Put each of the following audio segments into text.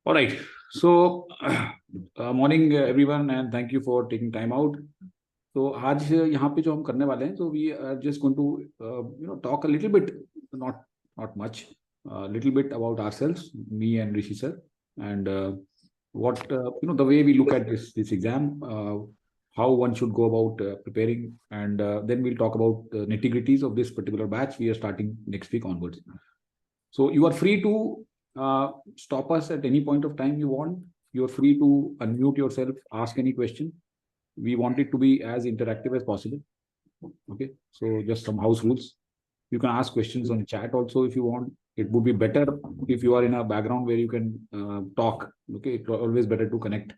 All right. So, morning everyone, and thank you for taking time out. So आज यहाँ पे जो हम करने वाले हैं, so we are just going to talk a little bit, not much, a little bit about ourselves, me and Rishi sir, and what the way we look at this exam, how one should go about preparing, and then we'll talk about the nitty-gritties of this particular batch we are starting next week onwards. So you are free to stop us at any point of time you want. You are free to unmute yourself, ask any question. We want it to be as interactive as possible. Okay, so just some house rules. You can ask questions on chat also if you want. It would be better if you are in a background where you can talk. Okay, it's always better to connect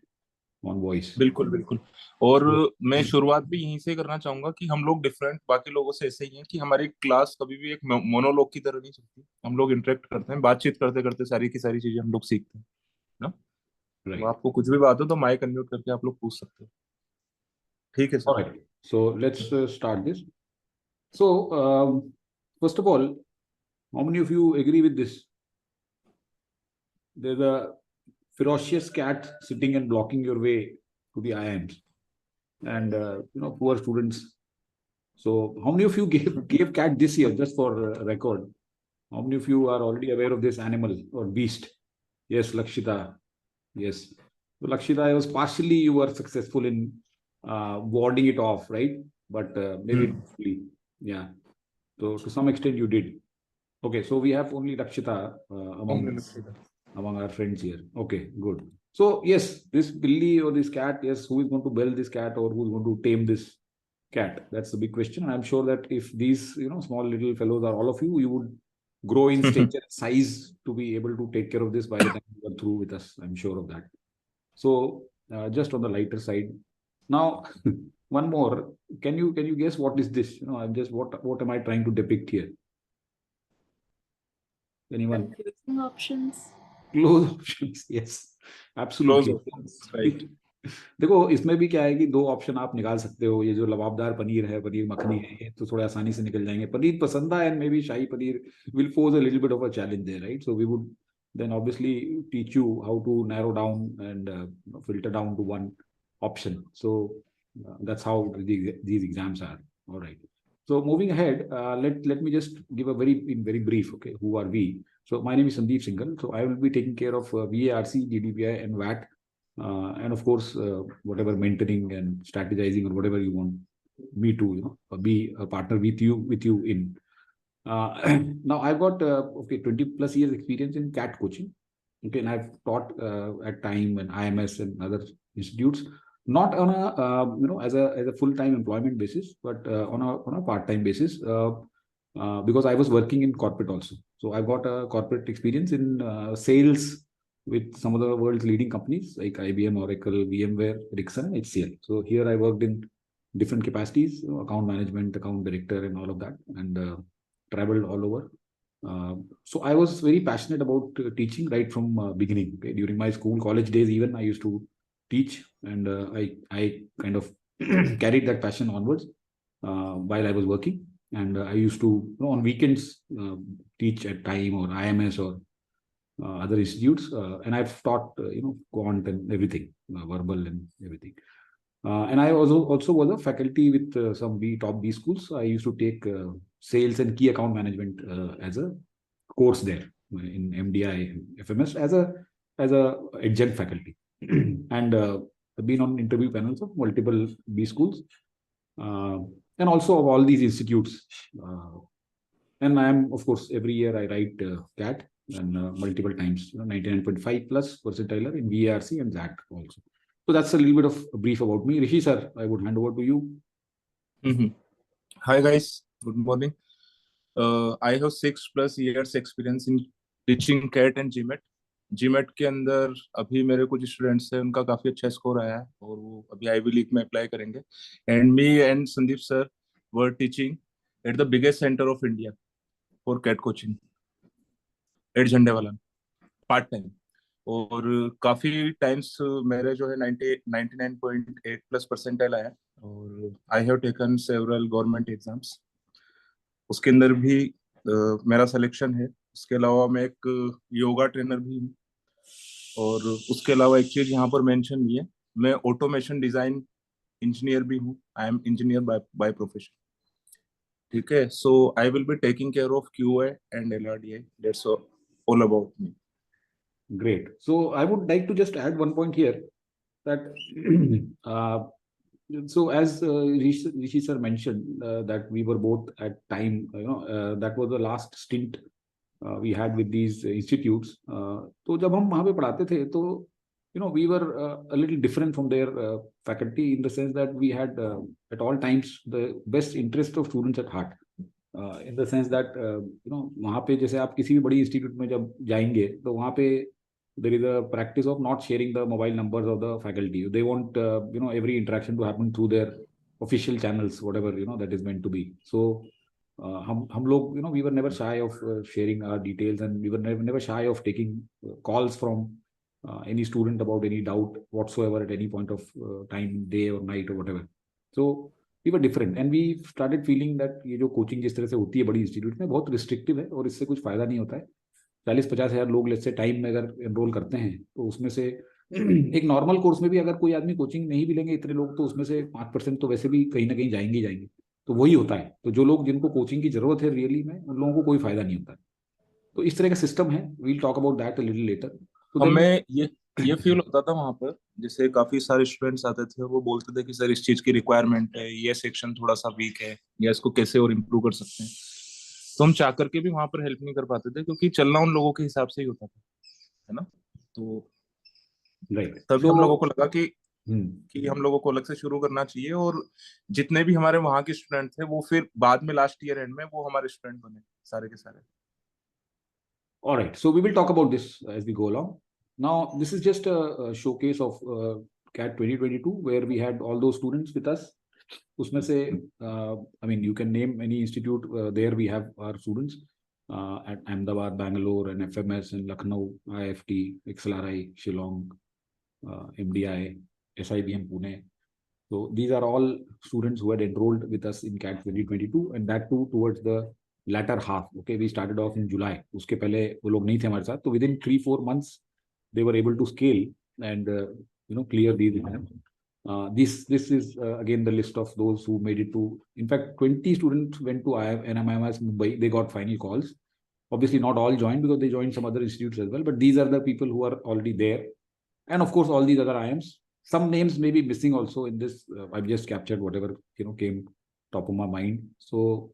on voice. बिल्कुल बिल्कुल। और मैं शुरुआत भी यहीं से करना चाहूंगा कि हम लोग डिफरेंट बाकी लोगों से ऐसे ही हैं कि हमारी क्लास कभी भी एक मोनोलॉग की तरह नहीं चलती। हम लोग इंटरेक्ट करते हैं, बातचीत करते करते सारी की सारी चीजें हम लोग सीखते हैं ना। तो आपको कुछ भी बात हो तो माइक अनम्यूट करके आप लोग पूछ सकते हैं। ठीक है sir. All right. So let's start this. So first of all, how many of you agree with this? There's a ferocious cat sitting and blocking your way to the IIMs, and poor students. So how many of you gave cat this year, just for record? How many of you are already aware of this animal or beast? Yes, Lakshita. Yes. So Lakshita, I was partially you were successful in warding it off, right? But maybe yeah. So to some extent you did. Okay, so we have only Lakshita among our friends here. Okay, good. So yes, this Billy or this cat, yes, who is going to bell this cat or who is going to tame this cat? That's the big question. And I'm sure that if these small little fellows are all of you, you would grow in stature and size to be able to take care of this by the time you are through with us. I'm sure of that. So just on the lighter side. Now, one more. Can you guess what is this? I'm just what am I trying to depict here? Anyone? Confusing options. Close options. Yes, absolutely. Right. देखो इसमें भी क्या है कि दो option आप निकाल सकते हो। ये जो लबाबदार पनीर है, पनीर मखनी है, ये तो थोड़ा आसानी से निकल जाएंगे। पनीर पसंद है and may be shahi paneer will pose a little bit of a challenge there, right? So we would then obviously teach you how to narrow down and filter down to one option. So that's how these exams are. All right. So moving ahead, let me just give a very brief. Okay, who are we? So my name is Sandeep Singhal. So I will be taking care of VARC, DDPI, and VAT. And of course, whatever mentoring and strategizing or whatever you want me to be a partner with you in. Now I've got 20 plus years experience in CAT coaching. Okay, and I've taught at time and IMS and other institutes, not on a as a full time employment basis, but on a part time basis, because I was working in corporate also. So I've got a corporate experience in sales with some of the world's leading companies like IBM, Oracle, VMware, Ericsson, HCL. So here I worked in different capacities, account management, account director, and all of that, and traveled all over. So I was very passionate about teaching right from beginning. Okay? During my school, college days, even I used to teach, and I kind of carried that passion onwards while I was working. And I used to on weekends teach at time or IMS or other institutes, and I've taught quant and everything, verbal and everything. And I also was a faculty with some top B schools. I used to take sales and key account management as a course there in MDI FMS as a adjunct faculty, and I've been on interview panels of multiple B schools and also of all these institutes. And I am, of course, every year I write CAT and multiple times, 99.5 plus percentile in VARC and that also. So that's a little bit of a brief about me. Rishi sir, I would hand over to you. Hi guys, good morning. I have 6+ years experience in teaching CAT and GMAT. GMAT के अंदर अभी मेरे कुछ students हैं, उनका काफी अच्छा score आया है और वो अभी आईवी लीग में अप्लाई करेंगे. And me and Sandeep sir were teaching at the biggest centre of India for CAT coaching at Jhandewala part time. और काफी टाइम्स मेरे जो है 99.8 प्लस परसेंटाइल आया. और I have taken several government exams, उसके अंदर भी मेरा सिलेक्शन है. उसके अलावा मैं एक योगा ट्रेनर भी हूँ और उसके अलावा एक चीज यहाँ पर मेंशन नहीं है, मैं ऑटोमेशन डिजाइन इंजीनियर भी हूँ। I am engineer by profession. ठीक है, so I will be taking care of QA and LRDI, that's all about me. Great. So I would like to just add one point here that so as Rishi sir mentioned that we were both at time, that was the last stint we had with these institutes. तो जब हम वहाँ पे पढ़ाते थे तो we were a little different from their faculty in the sense that we had at all times the best interest of students at heart. In the sense that वहाँ पे जैसे आप किसी भी बड़ी इंस्टीट्यूट में जब जाएंगे तो वहाँ पे there is a practice of not sharing the mobile numbers of the faculty. They want every interaction to happen through their official channels, whatever that is meant to be. So हम लोग we were never shy of sharing our details, and we were never shy of taking calls from any student about any doubt whatsoever at any point of time, day or night or whatever. So we were different, and we started feeling that ये जो coaching जिस तरह से होती है बड़ी institute में बहुत रिस्ट्रिक्टिव है और इससे कुछ फायदा नहीं होता है. 40-50 हजार लोग लेट्स से टाइम में अगर एनरोल करते हैं तो उसमें से एक नॉर्मल कोर्स में भी अगर कोई आदमी कोचिंग नहीं भी लेंगे इतने लोग तो उसमें से 5% तो वैसे भी कहीं ना कहीं जाएंगे ही जाएंगे. तो वही होता है. तो जो लोग जिनको कोचिंग की जरूरत है रियली में उन लोगों को कोई फायदा नहीं होता. तो इस तरह का सिस्टम है. We'll talk about that a little later. तो देन हमें ये फील होता था वहां पर, जैसे काफी सारे स्टूडेंट्स आते थे, वो बोलते थे कि सर इस चीज की रिक्वायरमेंट है, ये सेक्शन थोड़ा सा वीक है, या इसको कैसे और इम्प्रूव कर सकते हैं। तो हम चाह करके भी वहां पर हेल्प नहीं कर पाते थे, क्योंकि चलना उन लोगों के हिसाब से ही होता था, है ना। तो राइट. तभी सो हम लोगों को लगा कि हम लोगों को अलग से शुरू करना चाहिए, और जितने भी हमारे वहां के स्टूडेंट थे वो फिर बाद में लास्ट ईयर एंड में वो हमारे स्टूडेंट बने सारे के सारे। all right, so we will talk about this as we go along. Now this is just a showcase of CAT 2022 where we had all those students with us. उसमें से I mean you can name any institute, there we have our students at Ahmedabad, Bangalore, and FMS, and Lucknow, IFT, XLRI, Shillong, MDI, SIBM Pune. So these are all students who had enrolled with us in CAT 2022, and that too towards the latter half. Okay, we started off in July. उसके पहले वो लोग नहीं थे हमारे साथ. तो within 3-4 months they were able to scale and clear these exams. This is again the list of those who made it to. In fact, 20 students went to NMIMS Mumbai. They got final calls. Obviously, not all joined because they joined some other institutes as well. But these are the people who are already there, and of course, all these other IIMs. Some names may be missing also in this. I've just captured whatever came top of my mind. So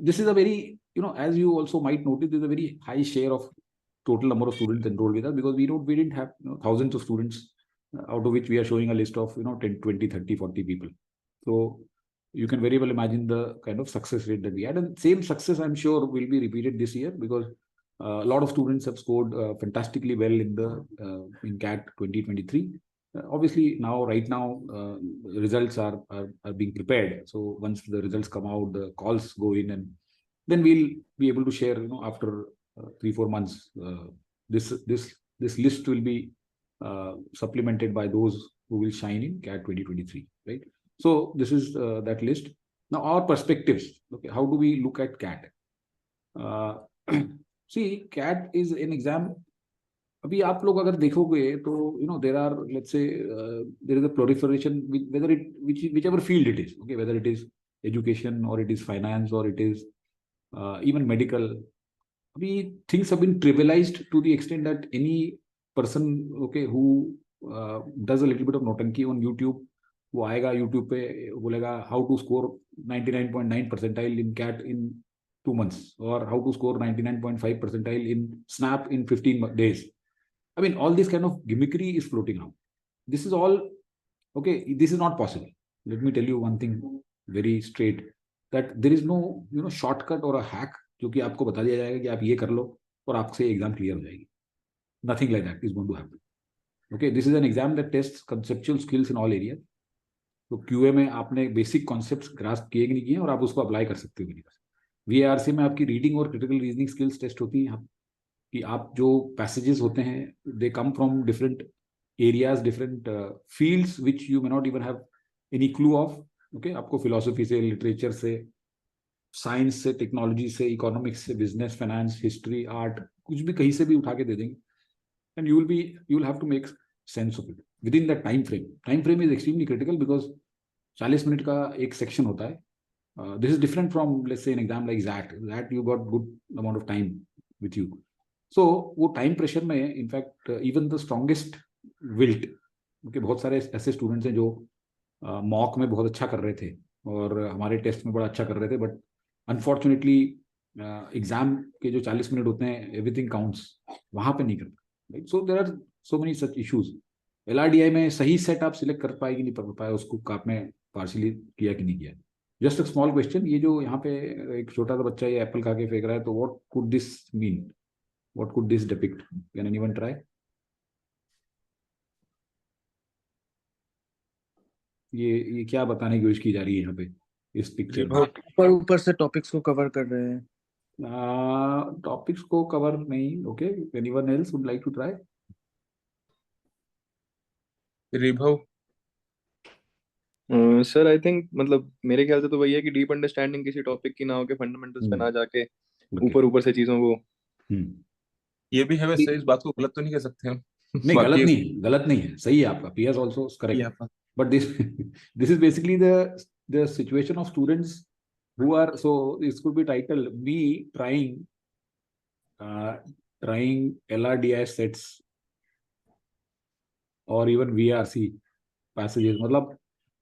this is a very as you also might notice, there's a very high share of total number of students enrolled with us, because we didn't have thousands of students out of which we are showing a list of 10, 20, 30, 40 people. So you can very well imagine the kind of success rate that we had, and same success I'm sure will be repeated this year, because a lot of students have scored fantastically well in CAT 2023. Obviously right now results are being prepared. So once the results come out, the calls go in, and then we'll be able to share after 3-4 months this list will be supplemented by those who will shine in CAT 2023, right? So this is that list. Now our perspectives. Okay, how do we look at CAT? See, CAT is an exam. अभी आप लोग अगर देखोगे तो there are, let's say, there is a proliferation with whether whichever field it is, okay, whether it is education or it is finance or it is even medical. Abhi things have been trivialized to the extent that any person, okay, who does a little bit of notanki on YouTube, वो आएगा YouTube पे बोलेगा how to score 99.9 percentile in CAT in 2 months, or how to score 99.5 percentile in SNAP in 15 days. I mean, all this kind of gimmickry is floating around. This is all, okay, this is not possible. Let me tell you one thing very straight, that there is no shortcut or a hack जो कि आपको बता दिया जाएगा कि आप ये कर लो और आपसे एग्जाम क्लियर हो जाएगी. Nothing like that is going to happen. Okay, this is an exam that tests conceptual skills in all areas. तो QA में आपने बेसिक कॉन्सेप्ट्स ग्रास्प किए कि नहीं किए और आप उसको अप्लाई कर सकते हो कि नहीं कर सकते. VARC में आपकी रीडिंग और क्रिटिकल रीजनिंग स्किल्स टेस्ट होती हैं कि आप जो पैसेजेस होते हैं they come from different areas, different fields which you may not even have any clue of. Okay, आपको फिलोसफी से, लिटरेचर से, साइंस से, टेक्नोलॉजी से, इकोनॉमिक्स से, बिजनेस, फाइनेंस, हिस्ट्री, आर्ट, कुछ भी कहीं से भी उठा के दे देंगे. and you'll have to make sense of it within that time frame. Time frame is extremely critical because 40 minute का एक सेक्शन होता है. This is different from, let's say, an exam like that you got good amount of time with you. So वो time pressure में in fact even the strongest wilt, क्योंकि बहुत सारे ऐसे स्टूडेंट्स हैं जो मॉक में बहुत अच्छा कर रहे थे और हमारे टेस्ट में बड़ा अच्छा कर रहे थे, बट अनफॉर्चुनेटली एग्जाम के जो 40 मिनट होते हैं एवरीथिंग काउंट्स, वहां पे नहीं करते, right. So there are so many such issues. LRDI में सही सेट आप सिलेक्ट कर पाए कि नहीं कर पाए, उसको आपने पार्शियली किया कि नहीं किया. जस्ट अ स्मॉल क्वेश्चन, ये जो यहाँ पे एक छोटा सा बच्चा ये एप्पल खा के फेंक रहा है, तो what could this mean, what could this depict? Can anyone try? ये क्या बताने की कोशिश की जा रही है यहाँ पे इस पिक्चर में? ऊपर से टॉपिक्स को कवर कर रहे हैं. टॉपिक्स को कवर नहीं. Okay, anyone else would like to try? Ribhav. Sir I think मतलब मेरे ख्याल से तो वही है कि डीप अंडरस्टैंडिंग किसी टॉपिक की ना हो के फंडामेंटल्स पे ना जाके ऊपर से चीजों को. ये भी है वैसे, इस बात को गलत तो नहीं कह सकते हम. नहीं, गलत नहीं है, सही है आपका. PS also is correct. But this is basically the situation of students who are, so this could be titled me trying LRDI sets or even VRC passages. मतलब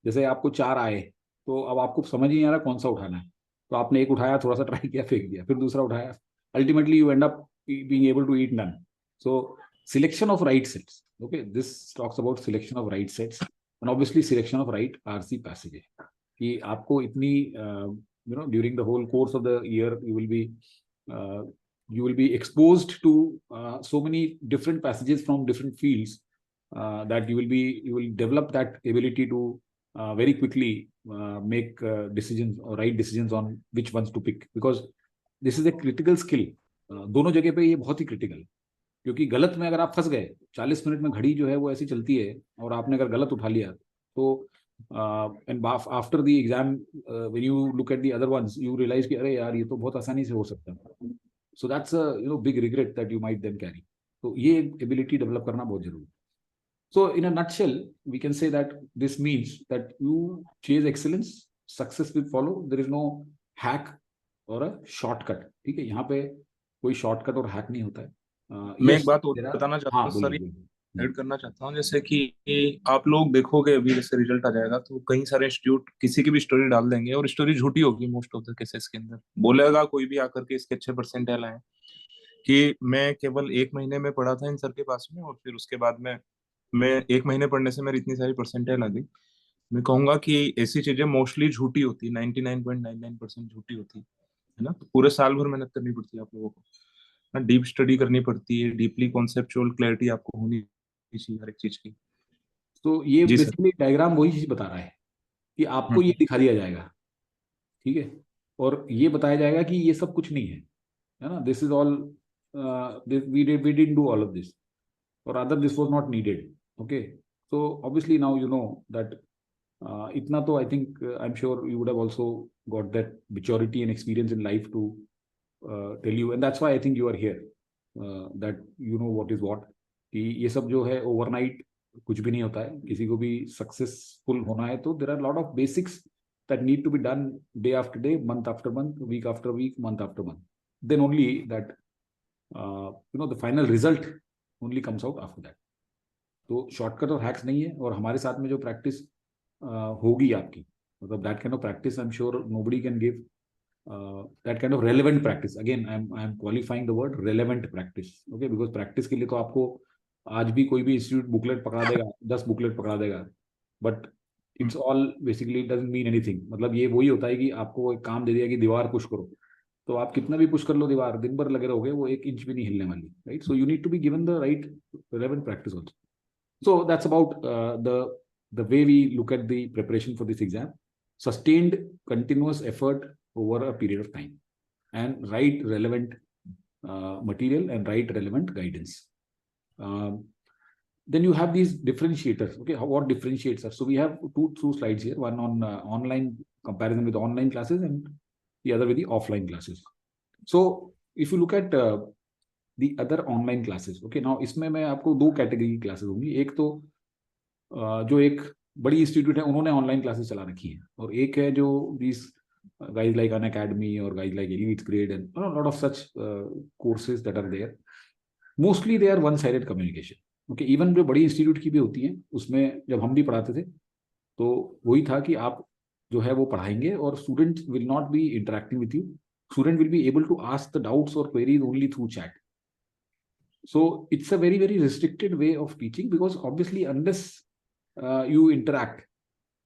जैसे आपको 4 आए तो अब आपको समझ ही नहीं आ रहा कौन सा उठाना है, तो आपने एक उठाया, थोड़ा सा ट्राई किया, फेंक दिया, फिर दूसरा उठाया, ultimately you and up being able to eat none. So selection of right sets. Okay, this talks about selection of right sets and obviously selection of right RC passages. कि आपको इतनी during the whole course of the year you will be exposed to so many different passages from different fields that you will develop that ability to very quickly make decisions or right decisions on which ones to pick, because this is a critical skill. दोनों जगह पे ये बहुत ही critical है, क्योंकि गलत में अगर आप फंस गए, 40 मिनट में घड़ी जो है वो ऐसी चलती है, और आपने अगर गलत उठा लिया तो and after the exam when you look at the other ones you realize कि अरे यार ये तो बहुत आसानी से हो सकता है. So that's a big regret that you might then carry. तो ये एबिलिटी डेवलप करना बहुत जरूरी है. So in a nutshell, we can say that this means that you chase excellence, success will follow. There is no hack or a shortcut. ठीक है, यहाँ पे कोई शॉर्टकट और हैक नहीं होता है. मैं एक बात और बताना चाहता हूँ सर, ऐड करना चाहता हूँ. जैसे कि आप लोग देखोगे अभी जैसे रिजल्ट आ जाएगा तो कई सारे इंस्टीट्यूट किसी की भी स्टोरी डाल देंगे, और स्टोरी झूठी होगी मोस्ट ऑफ द केसेस के अंदर. बोलेगा कोई भी आकर के इसके अच्छे परसेंटाइल आए कि मैं केवल 1 महीने में पढ़ा था इन सर के पास में, और फिर उसके बाद में मैं 1 महीने पढ़ने से मेरी इतनी सारी परसेंटाइल आ गई. मैं कहूंगा कि ऐसी चीजें मोस्टली झूठी होती है, 99.99% झूठी होती है ना. तो पूरे साल भर मेहनत करनी पड़ती है आप लोगों को ना, डीप स्टडी करनी पड़ती है, डीपली कॉन्सेप्चुअल क्लैरिटी आपको होनी चाहिए हर एक चीज की. तो ये बेसिकली डायग्राम वही चीज बता रहा है कि आपको ये दिखा दिया जाएगा, ठीक है, और ये बताया जाएगा कि ये सब कुछ नहीं है ना. This is all, we didn't do all of this, or rather this was not needed. Okay, so obviously now you know that itna to I think I'm sure you would have also got that maturity and experience in life to tell you, and that's why I think you are here, that you know what is what. कि ये सब जो है overnight कुछ भी नहीं होता है. किसी को भी successful होना है तो there are a lot of basics that need to be done day after day, month after month, week after week, month after month. Then only that the final result only comes out after that. तो shortcut और hacks नहीं है. और हमारे साथ में जो practice होगी आपकी, मतलब that kind of practice I am sure nobody can give that kind of relevant practice. Again I am qualifying the word relevant practice. Okay, because practice के लिए तो आपको आज भी कोई भी इंस्टीट्यूट बुकलेट पकड़ा देगा, 10 बुकलेट पकड़ा देगा, but it's all basically doesn't mean anything. मतलब ये वही होता है कि आपको एक काम दे दिया कि दीवार पुश करो, तो आप कितना भी पुश कर लो दीवार, दिन भर लगे रहोगे, वो 1 इंच भी नहीं हिलने वाली, right. So you need to be given the right relevant practice also. So that's about the way we look at the preparation for this exam. Sustained continuous effort over a period of time, and right relevant material and right relevant guidance. Then you have these differentiators. Okay, what differentiates us? So we have two slides here, one on online comparison with online classes and the other with the offline classes. So if you look at the other online classes. Okay, now इसमें मैं आपको दो category की classes होंगी। एक तो जो एक बड़ी इंस्टीट्यूट है उन्होंने ऑनलाइन क्लासेस चला रखी है, और एक है जो these guys like An Academy or guys like Elite Grade and a lot of such courses that are there. Mostly they are one-sided communication. Okay, even जो बड़ी इंस्टीट्यूट की भी होती हैं उसमें जब हम भी पढ़ाते थे तो वही था कि आप जो है वो पढ़ाएंगे और student will not be interacting with you, student will be able to ask the doubts और queries only through chat. So it's a very, very restricted way of teaching, because obviously unless you interact,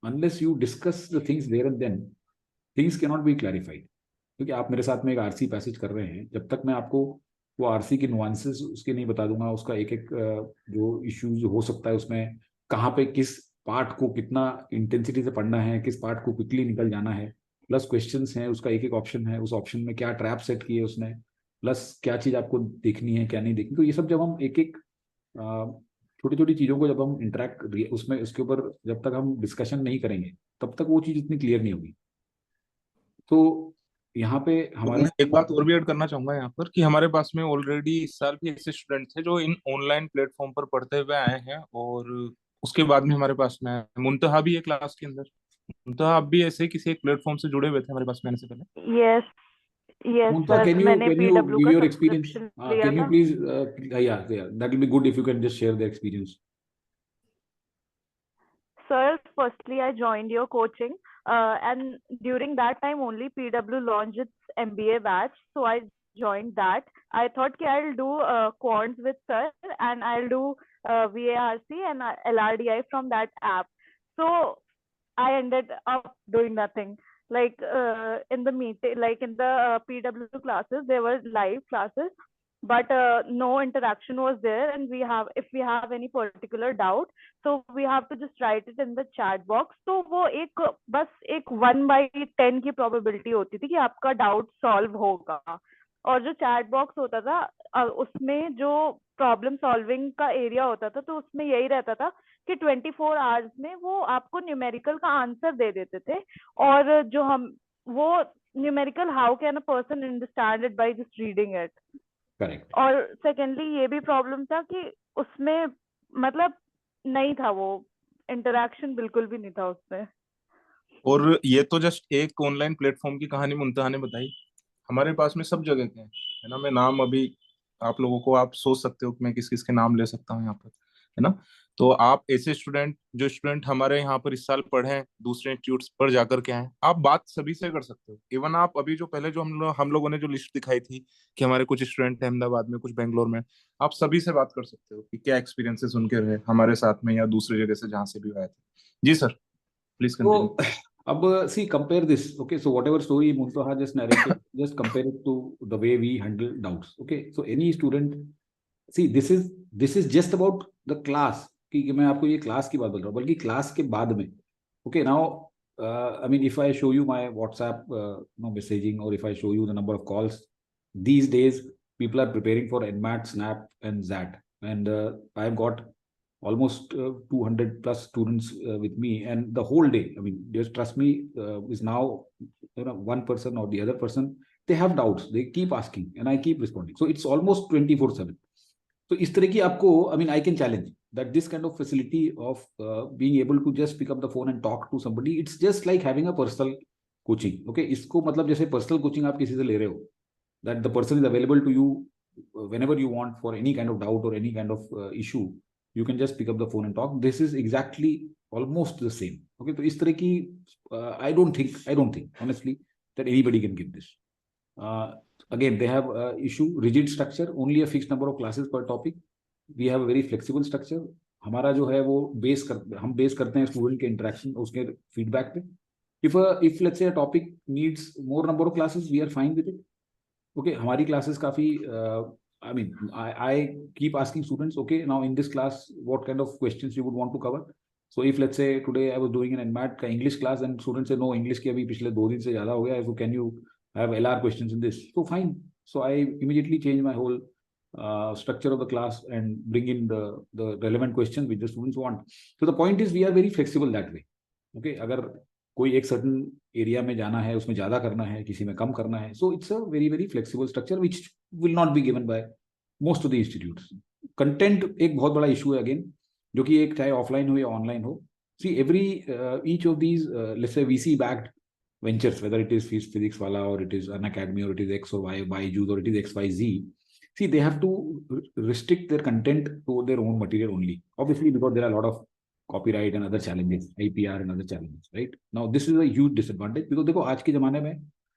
unless you discuss the things there and then, things cannot be clarified. क्योंकि आप मेरे साथ में एक RC passage कर रहे हैं, जब तक मैं आपको वो आरसी के नुआंसेस उसके नहीं बता दूंगा, उसका एक एक जो इश्यूज हो सकता है उसमें कहाँ पे किस पार्ट को कितना इंटेंसिटी से पढ़ना है, किस पार्ट को क्विकली निकल जाना है, प्लस क्वेश्चंस हैं, उसका एक एक ऑप्शन है, उस ऑप्शन में क्या ट्रैप सेट किए उसने, प्लस क्या चीज आपको देखनी है क्या नहीं देखनी. तो ये सब जब हम एक एक छोटी छोटी चीजों को जब हम इंटरेक्ट उसमें उसके ऊपर जब तक हम डिस्कशन नहीं करेंगे तब तक वो चीज इतनी क्लियर नहीं होगी. तो यहाँ पे हमारे मैं एक बात और भी ऐड करना चाहूंगा यहाँ पर कि हमारे पास में ऑलरेडी इस साल भी ऐसे स्टूडेंट थे जो इन ऑनलाइन प्लेटफॉर्म पर पढ़ते हुए आए हैं, और उसके बाद में हमारे पास में मुंतहा भी है क्लास के अंदर. मुंतहा आप भी ऐसे ही किसी एक प्लेटफॉर्म से जुड़े हुए थे हमारे पास में आने से पहले. यस यस Munta, सर, मैंने can you पीडब्ल्यू give का your experience? सब्सक्रिप्शन लिया Can you था. please, yeah, that will be good if you can just share the experience. Sir, firstly, I joined your coaching, and during that time only PW launched its MBA batch, so I joined that. I thought कि I'll do quants with sir, and I'll do VARC and LRDI from that app. So I ended up doing nothing. Like in the meeting, like in the PW classes, there were live classes, but no interaction was there. And if we have any particular doubt, so we have to just write it in the chat box. तो वो एक बस एक 1/10 की probability होती थी कि आपका doubt solve होगा. और जो चैट बॉक्स होता था उसमें जो प्रॉब्लम सॉल्विंग का एरिया होता था, तो उसमें यही रहता था कि 24 आवर्स में वो आपको न्यूमेरिकल का आंसर दे देते थे. और जो हम वो numerical, how can a person understand it by just reading it. Correct. और सेकेंडली ये भी प्रॉब्लम था कि उसमें मतलब नहीं था, वो इंटरेक्शन बिल्कुल भी नहीं था उसमें. और ये तो जस्ट एक ऑनलाइन प्लेटफॉर्म की कहानी मुंतहा ने बताई. हमारे पास में सब जगह के हैं, है ना. मैं नाम अभी आप लोगों को, आप सोच सकते हो कि मैं किस किस के नाम ले सकता हूँ यहाँ पर, है ना. तो आप ऐसे स्टूडेंट हमारे यहाँ पर इस साल पढ़े हैं, दूसरे इंस्टीट्यूट्स पर जाकर के आए, आप बात सभी से कर सकते हो. इवन आप अभी जो पहले जो हम लोगों ने जो लिस्ट दिखाई थी कि हमारे कुछ स्टूडेंट अहमदाबाद में, कुछ बेंगलोर में, आप सभी से बात कर सकते हो कि क्या एक्सपीरियंसेस उनके रहे हमारे साथ में या दूसरी जगह से जहाँ से भी आए थे. जी sir, please continue. So, see, compare this. Okay, so whatever story Muntaha just narrated, just compare it to the way we handle doubts. Okay, so any student, see, this is just about the class. कि मैं आपको ये class की बात बोल रहा हूँ, बल्कि क्लास के बाद में. Okay, now, I mean, if I show you my WhatsApp messaging, or if I show you the number of calls, these days people are preparing for NMAT, SNAP, and ZAT, and I've got almost 200 plus students with me, and the whole day, I mean, just trust me, is now, one person or the other person, they have doubts, they keep asking and I keep responding, so it's almost 24/7. So इस तरह की आपको, I mean, I can challenge that this kind of facility of being able to just pick up the phone and talk to somebody, it's just like having a personal coaching. Okay, इसको मतलब जैसे personal coaching आप किसी से ले रहे हो, that the person is available to you whenever you want for any kind of doubt or any kind of issue, you can just pick up the phone and talk. This is exactly almost the same. Okay, तो इस तरह की I don't think honestly that anybody can give this. Again, they have issue rigid structure, only a fixed number of classes per topic. We have a very flexible structure. हमारा जो है वो हम base करते हैं स्टूडेंट के interaction, उसके feedback पे. If let's say a topic needs more number of classes, we are fine with it. Okay, हमारी classes काफी I mean, I keep asking students, okay, now in this class, what kind of questions you would want to cover? So if let's say today I was doing an NMAT का English class and students say no, English की अभी पिछले 2 दिन से ज़्यादा हो गया है, so can you have LR questions in this? So fine. So I immediately change my whole structure of the class and bring in the relevant questions which the students want. So the point is we are very flexible that way. Okay, अगर कोई एक certain area में जाना है, उसमें ज़्यादा करना है, किसी में कम करना है, so it's a very, very flexible structure which will not be given by most of the institutes. Content एक बहुत बड़ा इशू है अगेन, जो कि एक चाहे ऑफलाइन हो या ऑनलाइन हो। See every each of these let's say VC backed ventures, whether it is physics wala or it is an academy or it is X or Y Byju's or it is XYZ, see they have to restrict their content to their own material only, obviously because there are a lot of copyright and other challenges, IPR and other challenges, right? Now this is a huge disadvantage because देखो आज के जमाने में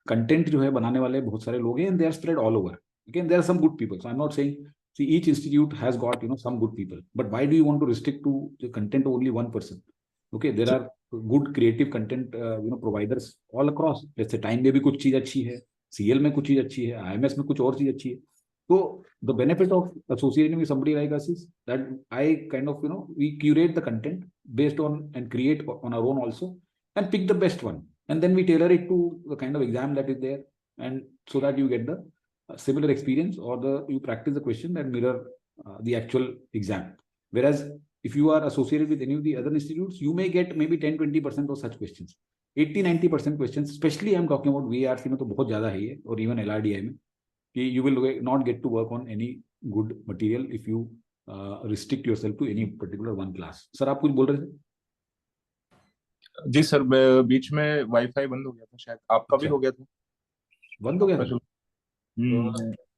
content जो है बनाने वाले बहुत सारे लोग हैं, and they are spread all over. Again, there are some good people, so I'm not saying, see, each institute has got, you know, some good people, but why do you want to restrict to the content of only one person? Okay, there are good creative content you know, providers all across. Let's say time में भी कुछ चीज अच्छी है, CL में कुछ चीज अच्छी है, IMS में कुछ और चीज अच्छी है. So the benefit of associating with somebody like us is that I kind of, you know, we curate the content based on and create on our own also and pick the best one, and then we tailor it to the kind of exam that is there, and so that you get the similar experience, or you practice the question that mirror the actual exam. Whereas if you are associated with any of the other institutes, you may get maybe 10-20% of such questions. 80-90% questions, especially I'm talking about VRC में तो बहुत ज्यादा है ये, और even LRDI में, कि you will not get to work on any good material if you restrict yourself to any particular one class. Sir आप कुछ बोल रहे थे? जी सर, बीच में वाईफाई बंद हो गया था, शायद आपका भी हो गया था। बंद हो गया था?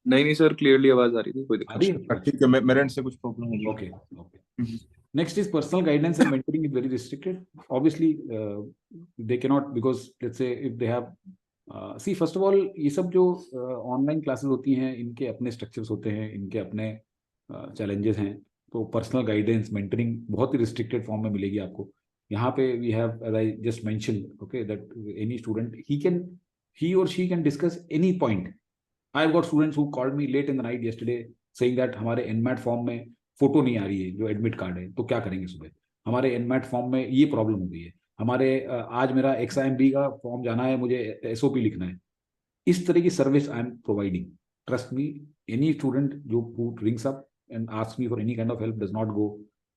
नहीं सर, क्लियरली आवाज आ रही थी, कोई दिक्कत नहीं। ठीक है, मेरे एंड से कुछ प्रॉब्लम होगी। Okay. Next is personal guidance and mentoring is very restricted. Obviously, they cannot, because let's say if they have, see first of all, ये सब जो ऑनलाइन क्लासेस होती हैं, इनके अपने स्ट्रक्चर्स होते हैं, इनके अपने चैलेंजेस हैं। तो पर्सनल गाइडेंस, मेंटरिंग बहुत ही रिस्ट्रिक्टेड फॉर्म में मिलेगी आपको। यहाँ पे we have, as I just mention, okay, that any student he or she can discuss any point. I've got students who called me late in the night yesterday saying that हमारे NMAT form में photo नहीं आ रही है, जो admit card है, तो क्या करेंगे सुबह? हमारे NMAT फॉर्म में ये प्रॉब्लम हो गई है, हमारे आज मेरा XIMB का फॉर्म जाना है, मुझे SOP लिखना है। इस तरह की service I am providing. Trust me, any student जो who rings up and asks me for any kind of help does not go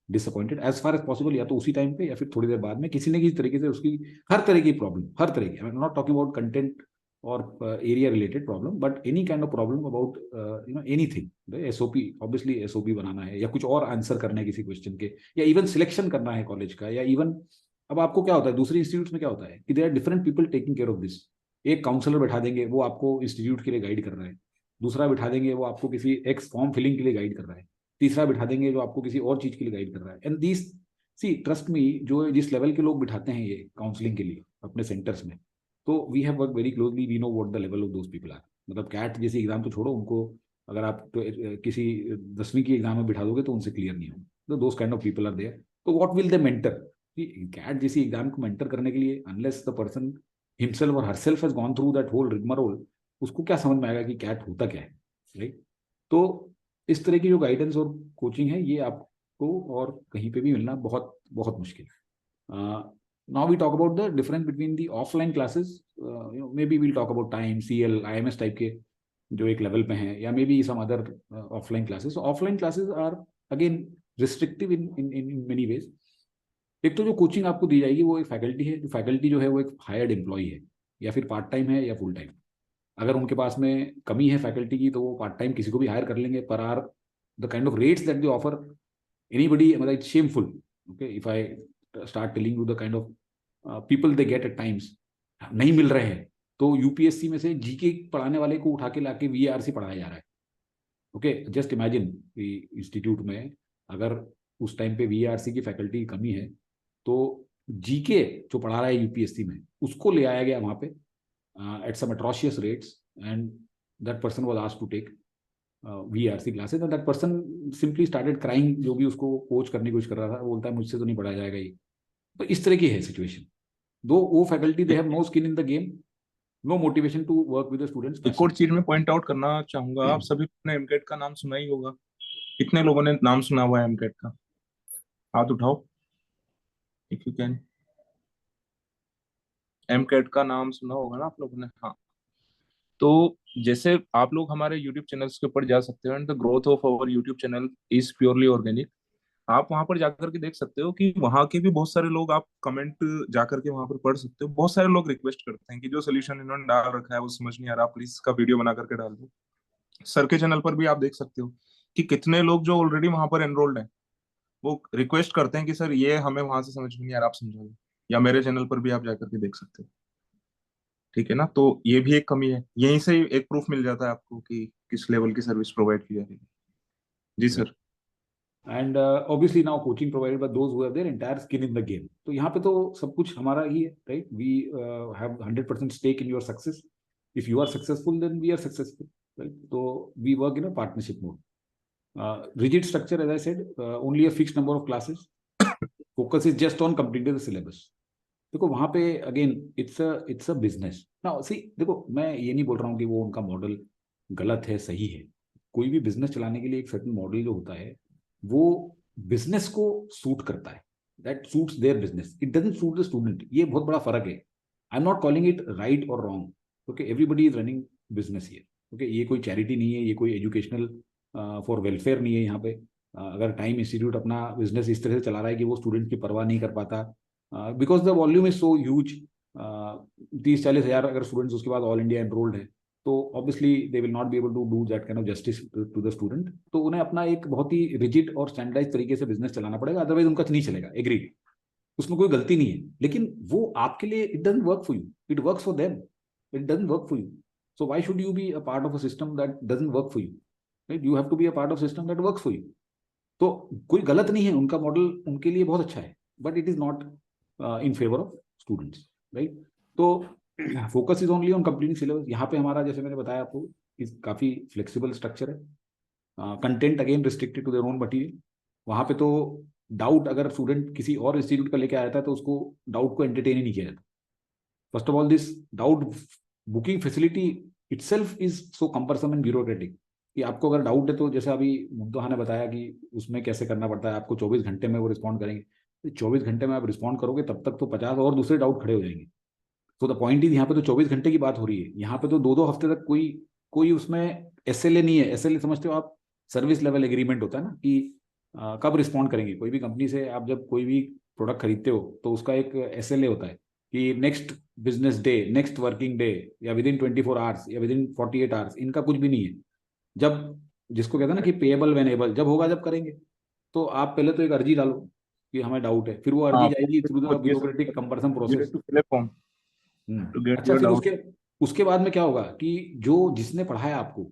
disappointed as far as possible, या तो उसी टाइम पे या फिर थोड़ी देर बाद में किसी न किसी तरीके से उसकी हर तरह की प्रॉब्लम, हर तरह की, आई am not talking about content or area related problem, but any kind of problem about you know, anything, the SOP, obviously SOP बनाना है, या कुछ और आंसर करना है किसी क्वेश्चन के, या इवन सिलेक्शन करना है कॉलेज का, या इवन अब आपको क्या होता है दूसरे इंस्टीट्यूट्स में क्या होता है कि there are different people taking care of this. एक काउंसलर बैठा देंगे, वो आपको इंस्टीट्यूट के लिए गाइड कर रहा है, दूसरा बिठा देंगे वो आपको किसी एक्स फॉर्म फिलिंग के लिए गाइड कर रहा है, तीसरा बिठा देंगे जो आपको किसी और चीज के लिए गाइड कर रहा है। And this, see trust me, जो जिस लेवल के लोग बिठाते हैं ये काउंसलिंग के लिए अपने सेंटर्स में, तो we have work very closely, we know what the level of those people are. मतलब कैट जैसी एग्जाम तो छोड़ो, उनको अगर आप तो किसी 10वीं की एग्जाम में बिठा दोगे तो उनसे क्लियर नहीं होगा। तो those kind of people are there. तो what will they mentor? CAT जैसी एग्जाम को मेंटर करने के लिए, अनलेस द पर्सन हिमसेल्फ और herself has gone through that whole rigmarole, उसको क्या समझ में आएगा कि कैट होता क्या है, राइट? तो इस तरह की जो गाइडेंस और कोचिंग है, ये आपको और कहीं पे भी मिलना बहुत बहुत मुश्किल है। Now we talk about the difference between the offline classes. You know, maybe we'll talk about time, CL, IMS type के जो एक लेवल पे हैं, या maybe some other offline classes. So offline classes are again restrictive in many ways. एक तो जो coaching आपको दी जाएगी वो एक फैकल्टी है, जो फैकल्टी जो है वो एक हायर्ड एम्प्लॉई है, या फिर पार्ट टाइम है या फुल टाइम। अगर उनके पास में कमी है फैकल्टी की, तो वो पार्ट टाइम किसी को भी हायर कर लेंगे। पर are the kind of rates that they offer anybody, मतलब it's shameful, okay, if I start telling you the kind of people they get at times, नहीं मिल रहे हैं। तो यूपीएससी में से जीके पढ़ाने वाले को उठा के लाके वीआरसी पढ़ाया जा रहा है। ओके, जस्ट इमेजिन इंस्टीट्यूट में अगर उस टाइम पे वीआरसी की फैकल्टी की कमी है, तो जीके जो पढ़ा रहा है यूपीएससी में, उसको ले आया गया वहां पे at some atrocious rates, and that person was asked to take VRC classes, and that person simply started crying। जो भी उसको कोच करने की कोशिश कर रहा था, बोलता है मुझसे तो नहीं पढ़ाया जाएगा ये। तो इस तरह की है सिचुएशन। दो वो faculty, they have no skin in the game, no motivation to work with the students. एक और चीज में पॉइंट आउट करना चाहूंगा, आप सभी ने एमकेट का नाम सुना ही होगा। कितने लोगों ने नाम सुना हुआ है एमकेट का? हाथ उठाओ इफ यू कैन। एमकेट का नाम सुना होगा ना आप लोगों ने? हाँ, तो जैसे आप लोग हमारे YouTube चैनल्स के ऊपर जा सकते हो, and the growth of our YouTube channel is purely organic. आप वहां पर जाकर के देख सकते हो कि वहां के भी बहुत सारे लोग, आप कमेंट जाकर के वहां पर पढ़ सकते हो। बहुत सारे लोग रिक्वेस्ट करते हैं कि जो सोल्यूशन इन्होंने डाल रखा है वो समझ नहीं आ रहा, प्लीज इसका वीडियो बना करके डाल दो। सर के चैनल पर भी आप देख सकते हो कि कितने लोग जो ऑलरेडी वहां पर एनरोल्ड हैं वो रिक्वेस्ट करते हैं कि सर ये हमें वहां से समझ में नहीं आ रहा, आप समझा दो, या मेरे चैनल पर भी आप जाकर के देख सकते हो। ठीक है ना, तो ये भी एक कमी है, यहीं से एक प्रूफ मिल जाता है आपको कि किस लेवल की सर्विस प्रोवाइड की जा रही है। जी sir. And obviously now coaching provided by those who have their entire skin in the game. तो यहाँ पे तो सब कुछ हमारा ही है, right? We have 100% stake in your success. If you are successful then we are successful, right? तो we work in a partnership mode. Rigid structure, as I said, only a fixed number of classes. Focus is just on completing the syllabus. देखो वहां पे again it's a business ना। सी देखो, मैं ये नहीं बोल रहा हूँ कि वो उनका मॉडल गलत है, सही है। कोई भी बिजनेस चलाने के लिए एक सर्टेन मॉडल जो होता है वो बिजनेस को सूट करता है, that suits their business, it doesn't suit the student. ये बहुत बड़ा फर्क है। I am not calling it right और wrong. Okay, everybody is running business here. Okay, ये कोई चैरिटी नहीं है, ये कोई एजुकेशनल फॉर वेलफेयर नहीं है। यहाँ पे अगर टाइम इंस्टीट्यूट अपना बिजनेस इस तरह से चला रहा है कि वो स्टूडेंट की परवाह नहीं कर पाता, because the volume is so huge, 30-40 हज़ार अगर स्टूडेंट्स उसके बाद ऑल इंडिया एनरोल्ड है, तो obviously they will not be able to do that kind of justice to the student. तो उन्हें अपना एक बहुत ही रिजिड और स्टैंडर्डाइज तरीके से बिजनेस चलाना पड़ेगा, अदरवाइज उनका नहीं चलेगा। एग्रीड, उसमें कोई गलती नहीं है, लेकिन वो आपके लिए it doesn't work for you, it works for them, it doesn't work for you. So why should you be a part of a system that doesn't work for you, right? You have to be a part of system that works for you. तो कोई गलत नहीं है, उनका model उनके लिए बहुत अच्छा है, but it is not in favour of students, right? तो focus is only on completing syllabus. यहाँ पे हमारा, जैसे मैंने बताया आपको, इस काफी फ्लेक्सिबल स्ट्रक्चर है। Content again restricted to their own material. वहाँ पे तो डाउट अगर स्टूडेंट किसी और इंस्टीट्यूट का लेके आया था तो उसको डाउट को एंटरटेन ही नहीं किया जाता। First of all, this doubt booking facility itself is so cumbersome and bureaucratic कि आपको अगर डाउट है तो, जैसे अभी मुद्दोहा ने बताया कि उसमें कैसे करना पड़ता है, आपको 24 घंटे में वो रिस्पॉन्ड करेंगे। 24 घंटे में आप रिस्पॉन्ड करोगे तब तक तो 50 और दूसरे डाउट खड़े हो जाएंगे। तो द पॉइंट इज, यहाँ पे तो 24 घंटे की बात हो रही है, यहाँ पे तो 2-2 हफ्ते तक कोई कोई उसमें एसएलए नहीं है। एसएलए समझते हो आप? सर्विस लेवल एग्रीमेंट होता है ना, कि कब रिस्पॉन्ड करेंगे। कोई भी कंपनी से आप जब कोई भी प्रोडक्ट खरीदते हो तो उसका एक एसएलए होता है कि next business day, next working day, या विद इन 24 आवर्स, या विद इन 48 आवर्स। इनका कुछ भी नहीं है। जब, जिसको कहते हैं ना कि पेएबल व्हेन एबल, जब होगा जब करेंगे। तो आप पहले तो एक अर्जी डालो कि हमें डाउट है, फिर वो अर्जी हाँ, जाएगी through the 25 bureaucratic cumbersome you process. need to fill a form to get अच्छा, your फिर doubt. उसके बाद में क्या होगा कि जो जिसने पढ़ाया आपको,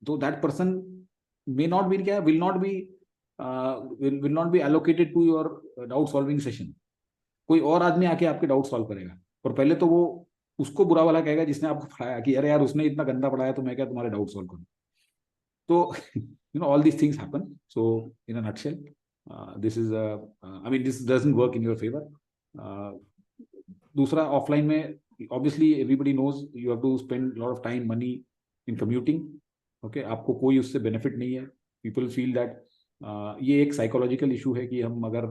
तो that person may not be, क्या will not be will not be allocated to your doubt solving session. कोई और आदमी आके आपके डाउट सॉल्व करेगा, और पहले तो वो उसको बुरा वाला कहेगा जिसने आपको पढ़ाया कि अरे यार उसने इतना गंदा पढ़ाया तो मैं क्या तुम्हारे डाउट सॉल्व करूं। तो all these things happen. So in a nutshell, this is I mean this doesn't work in your favour. दूसरा, ऑफलाइन में obviously everybody knows you have to spend a lot of time, money in commuting. Okay, आपको कोई उससे benefit नहीं है। people feel that ये एक psychological issue है कि हम अगर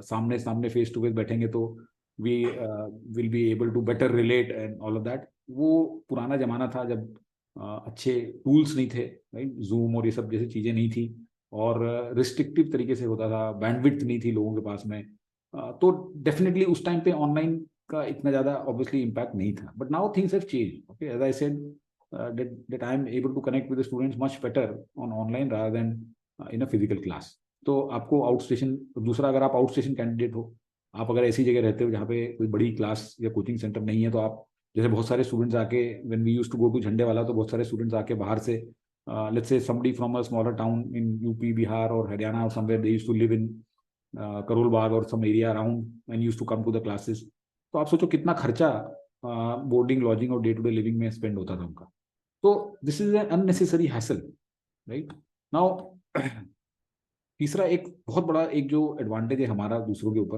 सामने सामने फेस टू फेस बैठेंगे तो we will be able to better relate and all of that। वो पुराना जमाना था जब अच्छे टूल्स नहीं थे, राइट? जूम और ये सब जैसी चीजें नहीं थी, और रिस्ट्रिक्टिव तरीके से होता था, बैंडविड्थ नहीं थी लोगों के पास में। तो डेफिनेटली उस टाइम पे ऑनलाइन का इतना ज्यादा ऑब्वियसली इम्पैक्ट नहीं था, but now things have change. Okay, as I said that I am able to connect with the students much better on online rather than in a physical class। तो आपको out station, दूसरा, अगर आप out station candidate हो, आप अगर ऐसी जगह रहते हो जहाँ पे कोई बड़ी क्लास या कोचिंग सेंटर नहीं है, तो आप, जैसे बहुत सारे स्टूडेंट्स आके, when we used to go to Jhandewalan, तो बहुत सारे स्टूडेंट्स आके बाहर से, let's say somebody from a smaller town in UP, Bihar or Haryana or somewhere, they used to live in Karol Bagh or some area around and used to come to the classes। तो आप सोचो कितना खर्चा boarding, lodging और day to day living में spend होता था उनका। तो this is an unnecessary hassle, right? Now तीसरा, एक बहुत बड़ा एक जो एडवांटेज है हमारा दूसरों के ऊपर,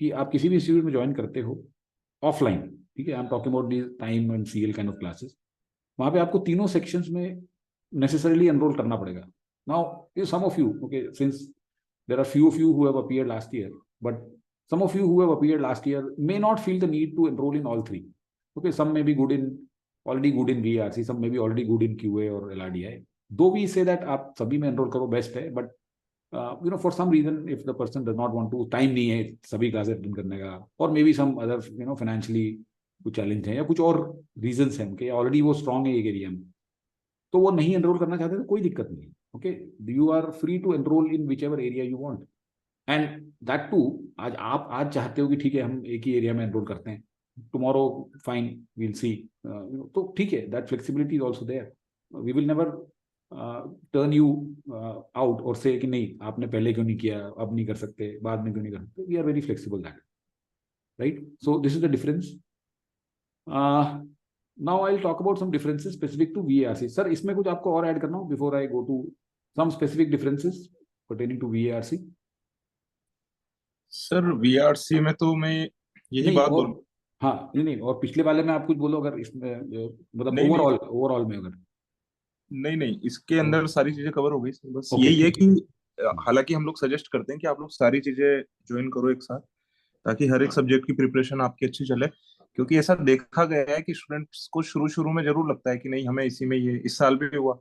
कि आप किसी भी इंस्टीट्यूट में ज्वाइन करते हो ऑफलाइन, ठीक है, I am talking about the time and CL kind of classes, वहां पे आपको तीनों सेक्शंस में नेसेसरीली एनरोल करना पड़ेगा। Now some of you, okay, since there are few of you who have appeared last year, but some of you who have appeared last year may not feel the need to enroll in all three। Okay, some may be already good in VRC, some may be already good in QA or LRDI। Though we say that आप सभी में enroll करो, best है, but for some reason if the person does not want to, time नहीं है सभी classes attend करने का, or maybe some other financially कुछ चैलेंज है या कुछ और रीजंस हैं उनके, ऑलरेडी वो स्ट्रांग है एक एरिया में, तो वो नहीं एनरोल करना चाहते तो कोई दिक्कत नहीं है। Okay, you are free to enroll in whichever area you want, and that too, आज चाहते हो कि ठीक है हम एक ही एरिया में एनरोल करते हैं, tomorrow fine, we'll see, तो ठीक है, that flexibility is also there. We will never turn you out और say कि नहीं आपने पहले क्यों नहीं किया, अब नहीं कर सकते, बाद में क्यों नहीं कर सकते. We are very flexible that, right? So this is the difference. Now I'll talk about some differences specific to VARC. Sir, इसमें कुछ आपको और ऐड करना हो before I go to some specific differences pertaining to VARC? Sir VRC में तो मैं यही नहीं, बात और बोलूं. हाँ नहीं, और पिछले वाले में आप कुछ बोलो अगर इसमें मतलब नहीं, ओवरऑल में अगर. नहीं, इसके अंदर सारी चीजें कवर हो गई सर. बस Okay, यही है ठीक है. कि हालांकि हम लोग सजेस्ट करते हैं कि आप लोग सारी चीजें ज्वाइन करो एक साथ, ताकि हर एक सब्जेक्ट की प्रिपरेशन आपकी अच्छी चले. क्योंकि ऐसा देखा गया है कि स्टूडेंट्स को शुरू शुरू में जरूर लगता है कि नहीं हमें इसी में, ये इस साल भी हुआ,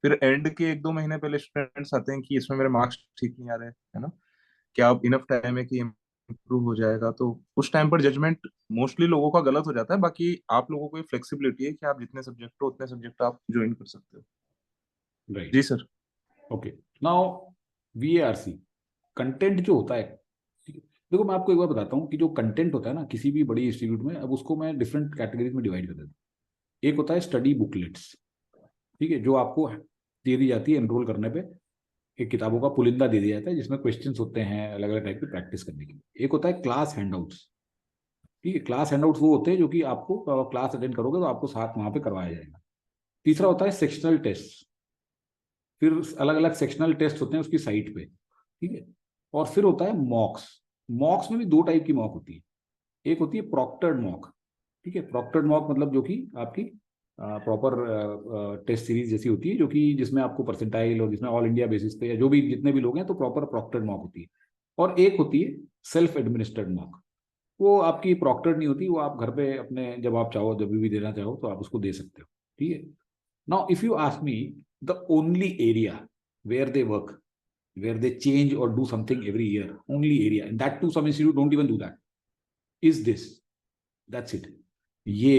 फिर एंड के 1-2 महीने पहले स्टूडेंट्स आते हैं कि इसमें मेरे मार्क्स ठीक नहीं आ रहे, है ना, क्या अब इनफ टाइम है कि इम्प्रूव हो जाएगा. तो उस टाइम पर जजमेंट मोस्टली लोगों का गलत हो जाता है. बाकी आप लोगों को ये फ्लेक्सिबिलिटी है कि आप जितने सब्जेक्ट हो उतने सब्जेक्ट आप ज्वाइन कर सकते हो. राइट. जी sir. Okay, now VARC content जो होता है, ठीक है, देखो मैं आपको एक बार बताता हूँ कि जो कंटेंट होता है ना किसी भी बड़ी इंस्टीट्यूट में, अब उसको मैं डिफरेंट कैटेगरीज में डिवाइड कर देता हूँ. एक होता है स्टडी बुकलेट्स, ठीक है, जो आपको दे दी जाती है एनरोल करने पे, एक किताबों का पुलिंदा दे दिया जाता है जिसमें क्वेश्चंस होते हैं अलग अलग टाइप की प्रैक्टिस करने के लिए. एक होता है क्लास हैंडआउट्स, ठीक है, क्लास हैंडआउट्स वो होते हैं जो कि आपको क्लास अटेंड करोगे तो आपको साथ वहां पे करवाया जाएगा. तीसरा होता है सेक्शनल टेस्ट, फिर अलग अलग सेक्शनल टेस्ट होते हैं उसकी साइट पे, ठीक है. और फिर होता है मॉक्स. मॉक्स में भी दो टाइप की मॉक होती है. एक होती है प्रॉक्टर्ड मॉक, ठीक है, प्रॉक्टर्ड मॉक मतलब जो कि आपकी प्रॉपर टेस्ट सीरीज जैसी होती है, जो कि जिसमें आपको परसेंटाइल और जिसमें ऑल इंडिया बेसिस पे या जो भी जितने भी लोग हैं तो प्रॉपर प्रॉक्टर्ड मॉक होती है. और एक होती है सेल्फ एडमिनिस्ट्रेड मॉक, वो आपकी प्रॉक्टर्ड नहीं होती, वो आप घर पे अपने जब आप चाहो जब भी देना चाहो तो आप उसको दे सकते हो, ठीक है. Now if you ask me, the only area where they work, where they change or do something every year, only area, and that too some institute don't even do that, is this. That's it. ये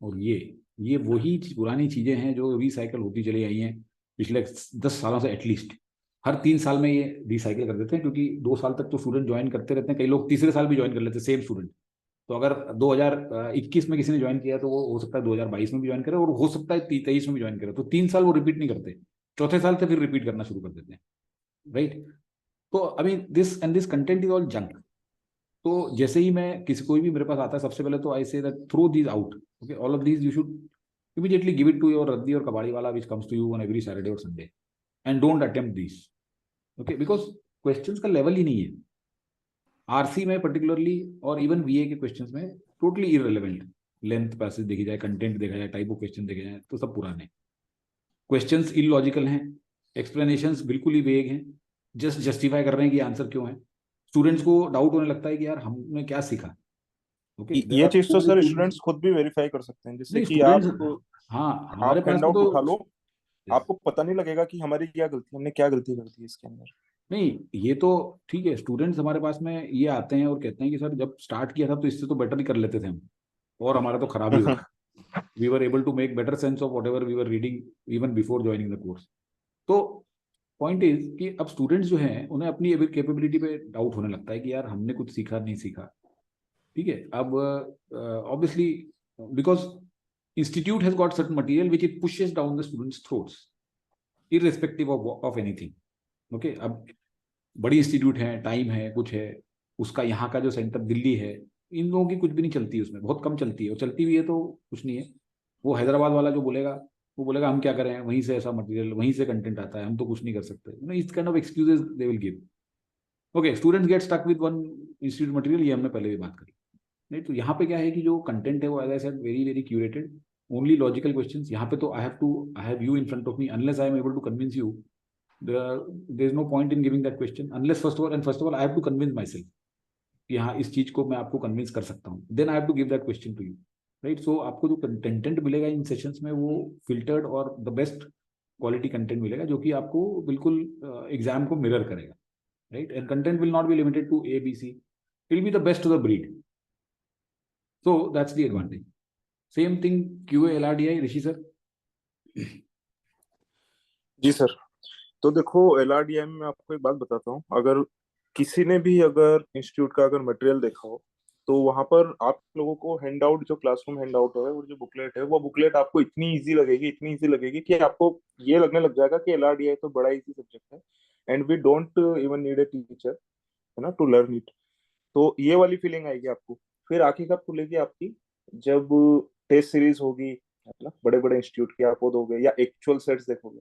और ये वही पुरानी चीजें हैं जो recycle होती चली आई हैं पिछले 10 सालों से. एटलीस्ट हर 3 साल में ये रिसाइकल कर देते हैं, क्योंकि 2 साल तक तो स्टूडेंट ज्वाइन करते रहते हैं, कई लोग तीसरे साल भी ज्वाइन कर लेते हैं सेम स्टूडेंट. तो अगर 2021 में किसी ने ज्वाइन किया तो वो हो सकता है 2022 में भी ज्वाइन करे, और हो सकता है 23 में भी ज्वाइन करे. तो 3 साल वो रिपीट नहीं करते, चौथे साल से फिर रिपीट करना शुरू कर देते हैं, राइट. तो अभी this content is all junk. तो जैसे ही मैं कोई भी मेरे पास आता है, सबसे पहले तो I say that throw these out. Okay, all of these you should immediately give it to your रद्दी और कबाड़ी वाला which comes to you on every Saturday और Sunday, and don't attempt this. Okay, because questions का level ही नहीं है RC में पर्टिकुलरली, और इवन VA के क्वेश्चंस में टोटली इररिलेवेंट. लेंथ पैसेज देखी जाए, कंटेंट देखा जाए, टाइप ऑफ क्वेश्चन देखे जाए तो सब पुराने क्वेश्चंस, इलॉजिकल हैं, एक्सप्लेनेशंस बिल्कुल ही वेग हैं, जस्ट जस्टिफाई कर रहे हैं कि आंसर क्यों है. स्टूडेंट्स को डाउट होने लगता है कि यार हमने क्या सीखा. ओके, ये चीज तो सर स्टूडेंट्स खुद भी वेरीफाई कर सकते हैं, जैसे कि आप हाँ हमारे पास हैंडआउट तो उठा लो, आपको पता नहीं लगेगा कि हमारी क्या गलती, हमने क्या गलती कर दी है इसके अंदर. नहीं, ये तो ठीक है. स्टूडेंट्स हमारे पास में ये आते हैं और कहते हैं कि सर जब स्टार्ट किया था तो इससे तो बेटर ही कर लेते थे हम, और हमारा तो खराब ही हो गया. We were able to make better sense of whatever we were reading even before joining the course. तो पॉइंट इज कि अब स्टूडेंट्स जो हैं उन्हें अपनी कैपेबिलिटी पे डाउट होने लगता है कि यार हमने कुछ सीखा नहीं सीखा, ठीक है. अब obviously because institute has got certain material which it pushes down the students throats irrespective of anything. Okay, अब बड़ी इंस्टीट्यूट है, टाइम है, कुछ है, उसका यहाँ का जो सेंटर दिल्ली है, इन लोगों की कुछ भी नहीं चलती है उसमें, बहुत कम चलती है, और चलती भी है तो कुछ नहीं है. वो हैदराबाद वाला जो बोलेगा वो बोलेगा हम क्या करें, वहीं से ऐसा मटेरियल, वहीं से कंटेंट आता है, हम तो कुछ नहीं कर सकते. इस kind of excuses they will give. Okay, students get stuck with one institute material, ये हमने पहले भी बात करी. नहीं तो यहाँ पे क्या है कि जो कंटेंट है वो as I said very very curated, only logical questions. यहाँ पे तो I have you in front of me, unless I am able to convince you, there is no point in giving that question unless first of all I have to convince myself कि हाँ इस चीज को मैं आपको convince कर सकता हूँ, then I have to give that question to you, right? So आपको जो कंटेंट मिलेगा इन सेशंस में वो फिल्टर्ड और द बेस्ट क्वालिटी कंटेंट मिलेगा, जो कि आपको बिल्कुल एग्जाम को मिरर करेगा, right? And content will not be limited to A, B, C. It will be the best of the breed. So that's the advantage. Same thing QA LRDI, Rishi sir. Ji sir. तो देखो LRDI में मैं आपको एक बात बताता हूँ। अगर किसी ने भी अगर इंस्टीट्यूट का अगर मटेरियल देखा हो तो वहां पर आप लोगों को हैंड आउट, जो क्लासरूम हैंड आउट है और जो बुकलेट है, वो बुकलेट आपको इतनी इजी लगेगी कि आपको ये लगने लग जाएगा कि LRDI तो बड़ा इजी सब्जेक्ट है and we don't even need a teacher, है ना, टू लर्न इट। तो ये वाली फीलिंग आएगी आपको। फिर आंखें कब खुलेगी आपकी? जब टेस्ट सीरीज होगी, है ना, बड़े बड़े इंस्टीट्यूट की आप वो दोगे या एक्चुअल सेट्स देखोगे।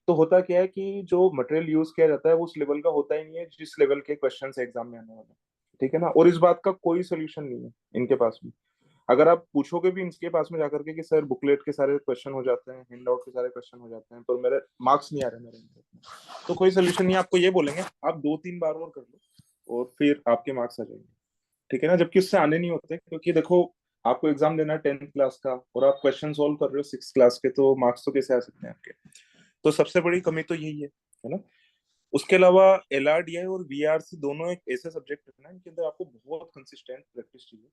तो होता क्या है कि जो मटेरियल यूज किया जाता है वो उस लेवल का होता ही नहीं है जिस लेवल के क्वेश्चन एग्जाम में आने वाले हैं। ठीक है ना? और इस बात का कोई सोल्यूशन नहीं है इनके पास में। अगर आप पूछोगे भी इनके पास में जाकर के कि सर बुकलेट के सारे क्वेश्चन हो जाते हैं, हैंड आउट के सारे क्वेश्चन हो जाते हैं, पर मेरे मार्क्स नहीं आ रहे मेरे इंटर में, तो कोई सोल्यूशन नहीं है। आपको ये बोलेंगे आप 2-3 बार और कर लो और फिर आपके मार्क्स आ जाएंगे। ठीक है ना? जबकि उससे आने नहीं होते, क्योंकि देखो आपको एग्जाम देना है 10th क्लास का और आप क्वेश्चन सॉल्व कर रहे हो 6th क्लास के, तो मार्क्स तो कैसे आ सकते हैं आपके? तो सबसे बड़ी कमी तो यही है ना? उसके अलावा LRDI और VRC दोनों एक ऐसे सब्जेक्ट है ना, इनके अंदर आपको बहुत कंसिस्टेंट प्रैक्टिस चाहिए।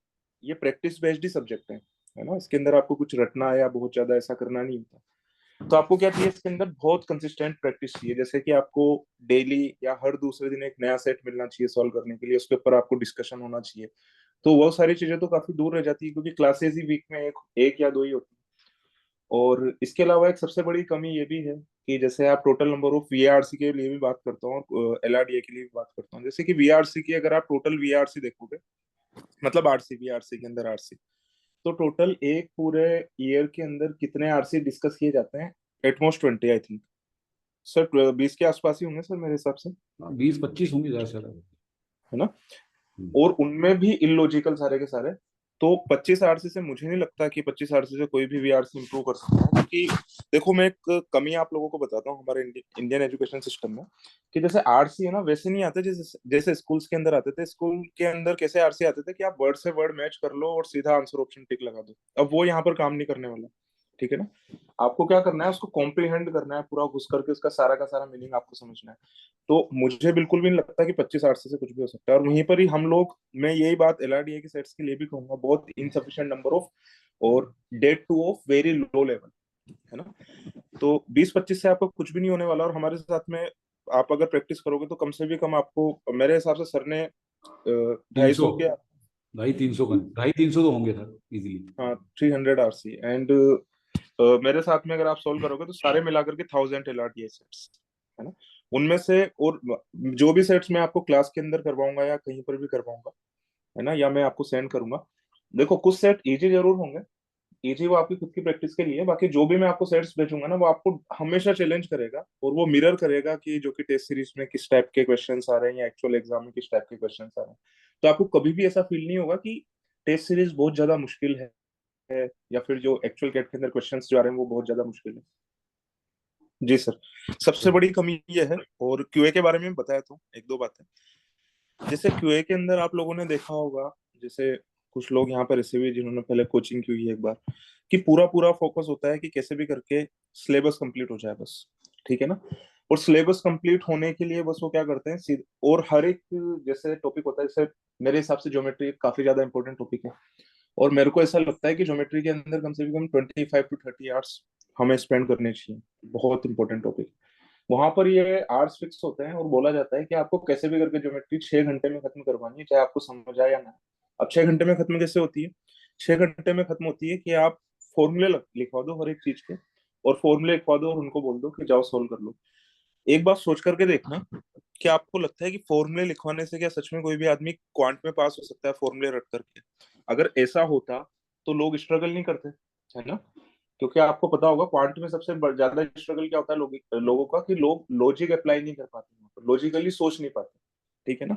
ये प्रैक्टिस बेस्ड ही सब्जेक्ट है ना? इसके अंदर आपको कुछ रटना या बहुत ज्यादा ऐसा करना नहीं होता। तो आपको क्या चाहिए इसके अंदर? बहुत कंसिस्टेंट प्रैक्टिस चाहिए। जैसे कि आपको डेली या हर दूसरे दिन एक नया सेट मिलना चाहिए सॉल्व करने के लिए, उसके ऊपर आपको डिस्कशन होना चाहिए। तो वो सारी चीजें तो काफी दूर रह जाती है, क्योंकि क्लासेस ही वीक में एक एक या दो ही होती है। और इसके अलावा एक सबसे बड़ी कमी ये भी है कि जैसे आप टोटल नंबर ऑफ VRC के लिए भी बात करता हूँ और LRDI के लिए भी बात करता हूँ। जैसे कि VRC की अगर आप टोटल VRC देखोगे, मतलब RC, VRC के अंदर RC, तो टोटल एक पूरे ईयर के अंदर कितने RC डिस्कस किए जाते हैं? एटमोस्ट 20 आई थिंक सर, 20 के आसपास ही होंगे सर मेरे हिसाब से, 20-25 होंगे ज्यादा से ज्यादा। है ना? हम्म। और उनमें भी इलॉजिकल सारे के सारे। तो 25 RC से मुझे नहीं लगता कि 25 RC से कोई भी VRC इंप्रूव कर सकता है, क्योंकि देखो मैं एक कमी आप लोगों को बताता हूँ हमारे इंडियन एजुकेशन सिस्टम में, कि जैसे RC है ना, वैसे नहीं आते जैसे जैसे स्कूल्स के अंदर आते थे। स्कूल के अंदर कैसे RC आते थे कि आप वर्ड से वर्ड मैच कर लो और सीधा आंसर ऑप्शन टिक लगा दो। अब वो यहाँ पर काम नहीं करने वाला। ठीक है ना? आपको क्या करना है? उसको कॉम्प्रीहेंड करना है पूरा, घुस करके उसका सारा का सारा मीनिंग आपको समझना है। तो मुझे बिल्कुल भी नहीं लगता कि 25 RC से कुछ भी हो सकता है। और वहीं पर ही हम लोग, मैं यही बात LRDI के सेट्स के लिए भी कहूंगा, बहुत इनसफिशिएंट नंबर ऑफ और that too of very low level, है ना? तो 20-25 से आपको कुछ भी नहीं होने वाला। और हमारे साथ में आप अगर प्रैक्टिस करोगे तो कम से भी कम आपको, मेरे हिसाब से सर ने 300, 250 के, 250-300 का, 250-300 तो होंगे सर इजीली। हाँ, 300 RC एंड मेरे साथ में अगर आप सोल्व करोगे तो सारे मिलाकर के 1000 LRDI सेट्स, है ना? उनमें से और जो भी सेट्स मैं आपको क्लास के अंदर करवाऊंगा या कहीं पर भी करवाऊंगा, है ना, या मैं आपको सेंड करूंगा, देखो कुछ सेट इजी जरूर होंगे। इजी वो आपकी खुद की प्रैक्टिस के लिए, बाकी जो भी मैं आपको सेट्स भेजूंगा ना, वो आपको हमेशा चैलेंज करेगा और वो मिरर करेगा कि जो कि टेस्ट सीरीज में किस टाइप के क्वेश्चंस आ रहे हैं या एक्चुअल एग्जाम में किस टाइप के क्वेश्चंस आ रहे हैं। तो आपको कभी भी ऐसा फील नहीं होगा कि टेस्ट सीरीज बहुत ज्यादा मुश्किल है या फिर जो एक्चुअल कैट के अंदर क्वेश्चंस जो आ रहे हैं वो बहुत ज्यादा मुश्किल है। जी सर। सबसे बड़ी कमी ये है। और QA के बारे में बताया तो एक दो बातें। जैसे QA के अंदर आप लोगों ने देखा होगा, जैसे कुछ लोग यहाँ पर ऐसे भी जिन्होंने पहले कोचिंग की हुई है एक बार, कि पूरा पूरा फोकस होता है कि कैसे भी करके सिलेबस कंप्लीट हो जाए बस। ठीक है ना? और सिलेबस कंप्लीट होने के लिए बस वो क्या करते हैं और हर एक जैसे टॉपिक होता है, जैसे मेरे हिसाब से ज्योमेट्री काफी ज्यादा इंपॉर्टेंट टॉपिक है। और मेरे को ऐसा लगता है कि ज्योमेट्री के अंदर कम से कम 25 to 30 आवर्स हमें स्पेंड करने चाहिए। बहुत इंपॉर्टेंट टॉपिक। वहां पर ये आवर्स फिक्स होते हैं और बोला जाता है कि आपको कैसे भी करके ज्योमेट्री 6 घंटे में खत्म करवानी है, चाहे आपको समझ आए या ना। अब 6 घंटे में खत्म कैसे होती है? 6 घंटे में खत्म होती है कि आप फॉर्मूले लिखवा दो हर एक चीज के, और फॉर्मूले लिखवा दो और उनको बोल दो कि जाओ सोल्व कर लो। एक बात सोच करके देखना, कि आपको लगता है कि फॉर्मूले लिखवाने से क्या सच में कोई भी आदमी क्वांट में पास हो सकता है फॉर्मूले रट करके? अगर ऐसा होता तो लोग स्ट्रगल नहीं करते, है ना? क्योंकि आपको पता होगा क्वांट में सबसे ज्यादा स्ट्रगल क्या होता है लोगों का, कि लोग लॉजिक अप्लाई नहीं कर पाते, लॉजिकली सोच नहीं पाते। ठीक है ना?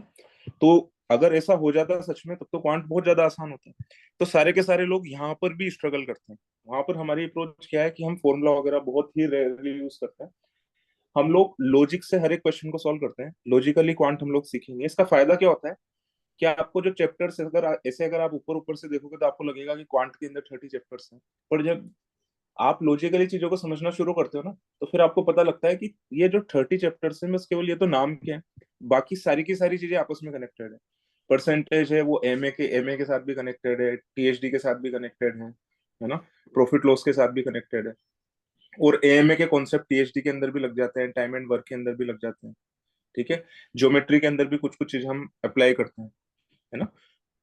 तो अगर ऐसा हो जाता सच में, तब तो क्वांट बहुत ज्यादा आसान होता है। तो सारे के सारे लोग यहाँ पर भी स्ट्रगल करते हैं। वहां पर हमारी अप्रोच क्या है कि हम फॉर्मूला वगैरह बहुत ही रेयरली यूज करते हैं। हम लोग लॉजिक से हर एक क्वेश्चन को सॉल्व करते हैं। लॉजिकली क्वांट हम लोग सीखेंगे। इसका फायदा क्या होता है कि आपको जो चैप्टर्स, अगर आप ऊपर ऊपर से देखोगे तो आपको लगेगा कि क्वांट के अंदर 30 चैप्टर्स हैं। पर जब आप लॉजिकली चीजों को समझना शुरू करते हो ना, तो फिर आपको पता लगता है कि ये जो 30 चैप्टर्स हैं बस केवल ये तो नाम के हैं। बाकी सारी की सारी चीजें आपस में कनेक्टेड है। परसेंटेज है वो एमए के साथ भी कनेक्टेड है, THD के साथ भी कनेक्टेड है ना? प्रॉफिट लॉस के साथ भी कनेक्टेड है। और एएमए के कॉन्सेप्ट पीएचडी के अंदर भी लग जाते हैं, टाइम एंड वर्क के अंदर भी लग जाते हैं। ठीक है, ज्योमेट्री के अंदर भी कुछ कुछ चीज हम अप्लाई करते हैं, है ना।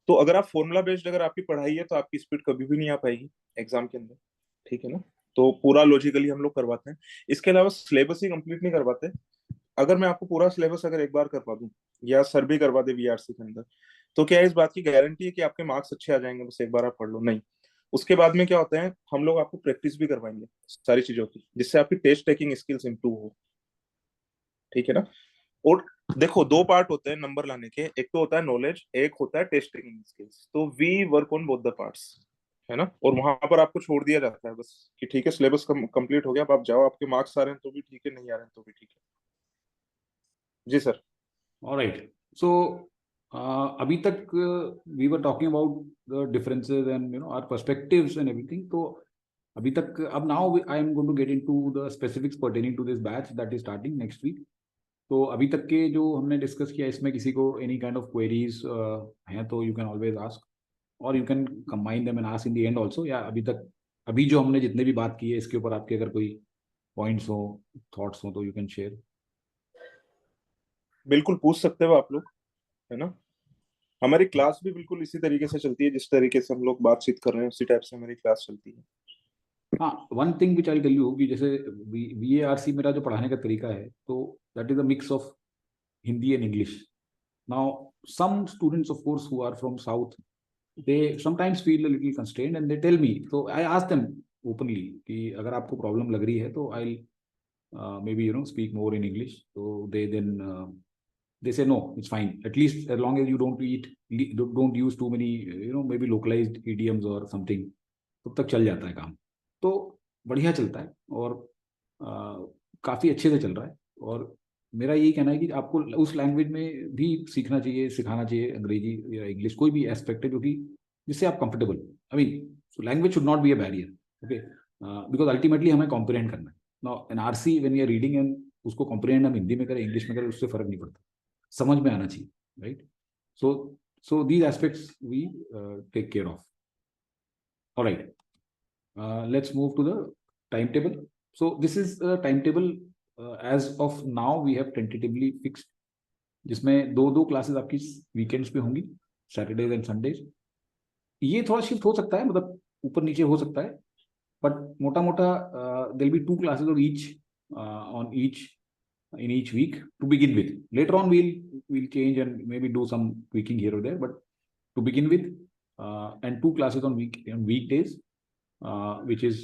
तो अगर आप फॉर्मूला बेस्ड अगर आपकी पढ़ाई है तो आपकी स्पीड कभी भी नहीं आ पाएगी एग्जाम के अंदर। ठीक है ना, तो पूरा लॉजिकली हम लोग करवाते हैं। इसके अलावा सिलेबस ही कंप्लीट नहीं करवाते। अगर मैं आपको पूरा सिलेबस अगर एक बार करवा दूं या सर भी करवा दे वीआरसी के अंदर, तो क्या इस बात की गारंटी है कि आपके मार्क्स अच्छे आ जाएंगे बस एक बार आप पढ़ लो? नहीं। उसके बाद में क्या होता है, हम लोग आपको प्रैक्टिस भी करवाएंगे सारी चीजों की, जिससे आपकी टेस्ट टेकिंग स्किल्स इंप्रूव हो। ठीक है ना। और देखो, दो पार्ट होते हैं नंबर लाने के, एक तो होता है नॉलेज, एक होता है टेस्ट टेकिंग स्किल्स। तो we work on both the parts, है ना। और वहां पर आपको छोड़ दिया जाता है बस कि ठीक है सिलेबस कंप्लीट हो गया, अब आप जाओ, आपके मार्क्स आ रहे हैं तो भी ठीक है, नहीं आ रहे हैं तो भी ठीक है। जी सर। Alright. So अभी तक we were talking about the differences and our perspectives and everything. तो अभी तक अब now I am going to get into the specifics pertaining to this batch that is starting next week. तो अभी तक के जो हमने डिस्कस किया, इसमें किसी को any kind of queries हैं तो you can always ask, or you can combine them and ask in the end also. या अभी जो हमने जितने भी बात की है इसके ऊपर आपके अगर कोई पॉइंट्स हो, थॉट्स हो, तो यू कैन शेयर। बिल्कुल पूछ सकते हो आप लोग, है ना। हमारी क्लास भी बिल्कुल इसी तरीके से चलती है, जिस तरीके से हम लोग बातचीत कर रहे हैं उसी टाइप से हमारी क्लास चलती है। हाँ, one thing which I tell you कि जैसे VARC मेरा जो पढ़ाने का तरीका है, तो that is a mix of Hindi and English. Now some students of course who are from south, they sometimes feel a little constrained and they tell me, so I ask them openly कि अगर आपको problem लग रही है तो I'll maybe speak more in English. So they then they say no, it's fine, at least as long as you don't use too many maybe localized idioms or something, तब तक चल जाता है काम. तो बढ़िया चलता है और काफ़ी अच्छे से चल रहा है. और मेरा यही कहना है कि आपको उस लैंग्वेज में भी सीखना चाहिए, सिखाना चाहिए, अंग्रेजी या इंग्लिश, कोई भी एस्पेक्ट है जो कि जिससे आप comfortable. I mean language should not be a barrier, okay, because ultimately हमें कॉम्प्रिहेंड करना है. Now an RC when we are reading and उसको कॉम्प्रिहेंड हम हिंदी में करें, इंग्लिश में करें, उससे फर्क नहीं पड़ता, समझ में आना चाहिए, right. So these aspects we take care of. Alright, let's move to the timetable. So this is a timetable as of now we have tentatively fixed, जिसमें दो क्लासेस आपकी वीकेंड्स पे होंगी, सैटरडेज एंड संडेज. ये थोड़ा shift हो सकता है, मतलब ऊपर नीचे हो सकता है, बट मोटा मोटा there will be 2 classes of each on each in each week to begin with. Later on we'll change and maybe do some tweaking here or there, but to begin with, and 2 classes on weekdays, which is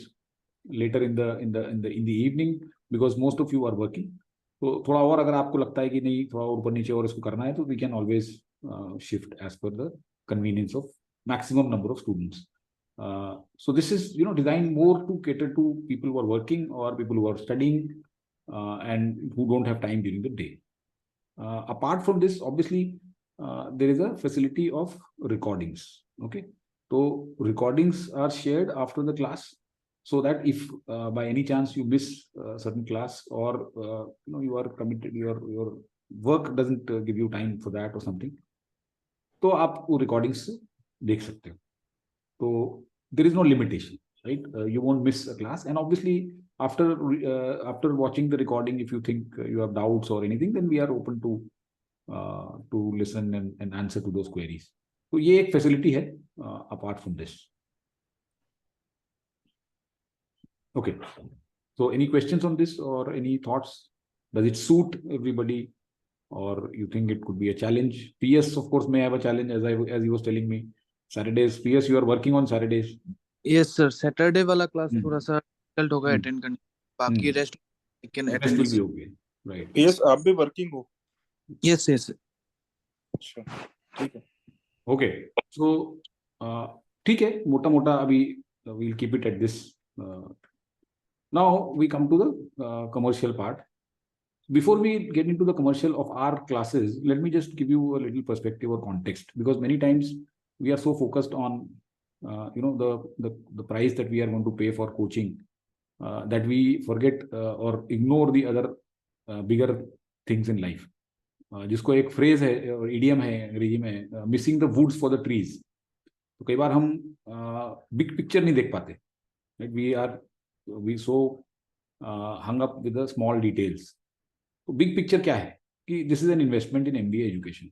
later in the evening, because most of you are working. तो थोड़ा और अगर आपको लगता है कि नहीं थोड़ा ऊपर नीचे और इसको करना है, तो we can always shift as per the convenience of maximum number of students. So this is designed more to cater to people who are working or people who are studying and who don't have time during the day. Apart from this, obviously there is a facility of recordings. Okay, so recordings are shared after the class, so that if by any chance you miss certain class, or you are committed, your work doesn't give you time for that or something, तो आप वो recordings देख सकते हो. तो there is no limitation, right? You won't miss a class, and obviously after watching the recording, if you think you have doubts or anything, then we are open to listen and answer to those queries. तो ये एक facility है apart from this. Okay, so any questions on this or any thoughts? Does it suit everybody, or you think it could be a challenge? PS of course may have a challenge, as he was telling me. Saturdays, PS, you are working on Saturdays. Yes sir, Saturday वाला class थोड़ा सा difficult होगा हम्म। Attend करने, बाकी rest can Rest attend. will be okay, right? Yes, आप भी working हो? Yes yes. अच्छा, ठीक है. Okay, so ठीक है, मोटा मोटा अभी we'll keep it at this. Now we come to the commercial part. Before we get into the commercial of our classes, let me just give you a little perspective or context, because many times we are so focused on the price that we are going to pay for coaching that we forget or ignore the other bigger things in life. जिसको एक phrase है और idiom है अंग्रेजी में, missing the woods for the trees. तो कई बार हम बिग पिक्चर नहीं देख पाते. We so hung up with the small details. तो big picture क्या है कि this is an investment in MBA education.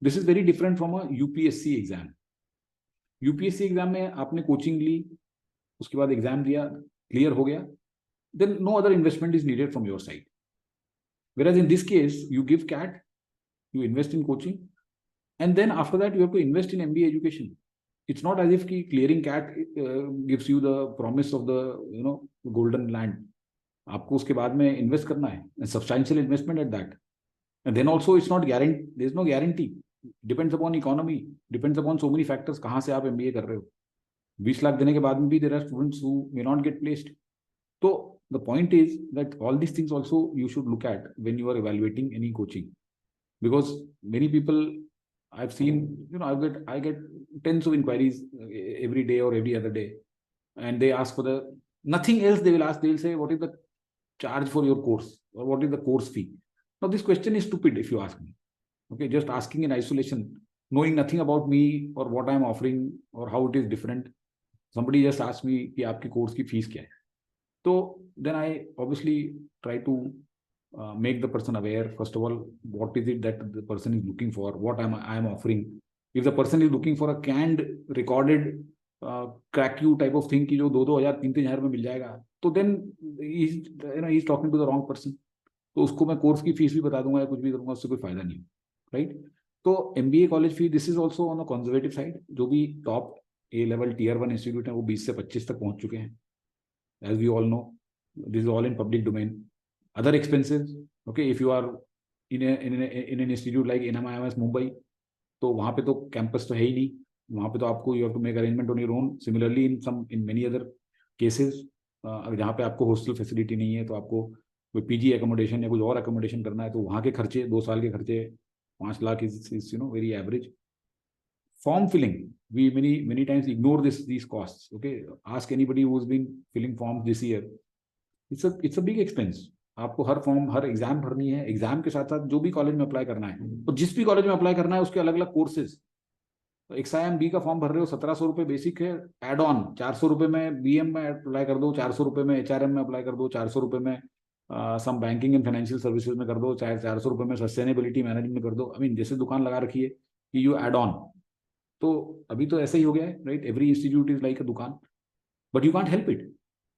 This is very different from a UPSC exam. UPSC exam में आपने कोचिंग ली, उसके बाद एग्जाम दिया, क्लियर हो गया, then no other investment is needed from your side. Whereas in this case, you give CAT, you invest in coaching, and then after that you have to invest in MBA education. It's not as if clearing CAT gives you the promise of the golden land. आपको उसके बाद में invest करना है, substantial investment at that, and then also it's not guaranteed. There is no guarantee. Depends upon economy, depends upon so many factors. कहाँ से आप MBA कर रहे हो? 20 लाख देने के बाद में भी there are students who may not get placed. So the point is that all these things also you should look at when you are evaluating any coaching, because many people I've seen, I get tens of inquiries every day or every other day, and they ask for nothing else. They will ask, they will say, what is the charge for your course, or what is the course fee? Now this question is stupid if you ask me. Okay, just asking in isolation, knowing nothing about me or what I'm offering or how it is different. Somebody just asked me कि आपकी course की fees क्या है, तो then I obviously try to make the person aware. First of all, what is it that the person is looking for, what I am offering. If the person is looking for a canned recorded crack you type of thing कि जो 2,000 3,000 में मिल जाएगा, तो then he's talking to the wrong person. तो उसको मैं course की fees भी बता दूंगा या कुछ भी करूंगा, उससे कोई फायदा नहीं, राइट? तो MBA college fee, this is also on a conservative side. जो भी top A level Tier 1 institute है वो 20 से 25 तक पहुंच चुके हैं. As we all know, this is all in public domain. Other expenses, okay, if you are in an institute like NMIMS Mumbai, तो वहाँ पे तो कैंपस तो है ही नहीं, वहाँ पे तो आपको you have to make arrangement on your own. Similarly in many other cases, जहाँ पे आपको हॉस्टल फैसिलिटी नहीं है, तो आपको कोई PG एकोमोडेशन या कुछ और एकोमोडेशन करना है, तो वहाँ के खर्चे 2 साल के खर्चे 5 lakh is very average. Form filling, we many times ignore these costs. Okay, ask anybody who's been filling forms this year. It's a big expense. आपको हर फॉर्म, हर एग्जाम भरनी है, एग्जाम के साथ साथ जो भी कॉलेज में अप्लाई करना है, तो जिस भी कॉलेज में अप्लाई करना है उसके अलग अलग कोर्सेज. तो XIMB का फॉर्म भर रहे हो, 1700 रुपये बेसिक है, एड ऑन 400 रुपये में BM में अप्लाई कर दो, 400 रुपये में HRM में अप्लाई कर दो, 400 रुपये में सम बैंकिंग एंड फाइनेंशियल सर्विसेज में कर दो, चाहे 400 रुपये में सस्टेनेबिलिटी मैनेजमेंट में कर दो. आई मीन जैसे दुकान लगा रखी है कि यू एड ऑन. तो अभी तो ऐसा ही हो गया है, right? Every institute is like a दुकान, but you can't help it.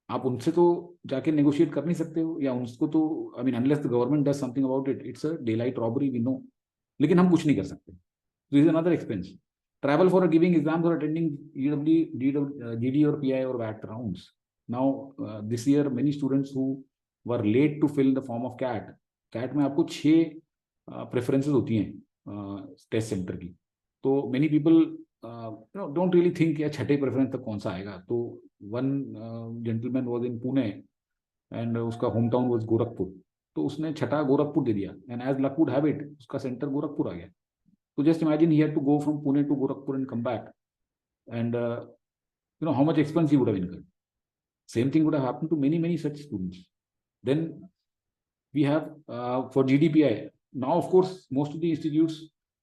आप उनसे तो जाके नेगोशिएट कर नहीं सकते हो, या उनको तो I mean unless the government does something about it, it's a daylight robbery, we know, लेकिन हम कुछ नहीं कर सकते. This is another expense. Travel for giving exams और अटेंडिंग GD और PI और VAT rounds. Now this year many students who were late to fill the form of CAT में आपको 6 प्रेफरेंसेज होती हैं टेस्ट सेंटर की. तो many people don't really think या छठे प्रेफरेंस तक कौन सा आएगा. तो one gentleman was in Pune and उसका होम टाउन वाज गोरखपुर, तो उसने छठा गोरखपुर दे दिया, and as luck would have it उसका सेंटर गोरखपुर आ गया. तो just imagine he had to go from Pune to Gorakhpur and come back, and how much expense he would have incurred. Same thing would have happened to many such students. Then we have for GDPI. Now, of course, most of the institutes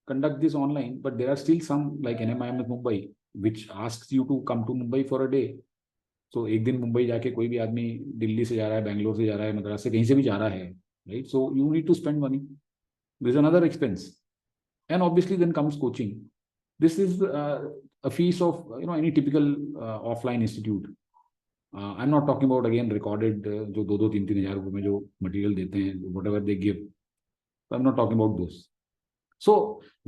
conduct this online, but there are still some like NMIMS Mumbai, which asks you to come to Mumbai for a day. So एक दिन मुंबई जाके कोई भी आदमी दिल्ली से जा रहा है, बैंगलोर से जा रहा है, मद्रास से कहीं से भी जा रहा है, right? So you need to spend money. There is another expense, and obviously then comes coaching. This is a fees of any typical offline institute. I'm not talking about again recorded जो 2-3 हज़ार रुपये में जो material देते हैं, whatever they give. I'm not talking about those. So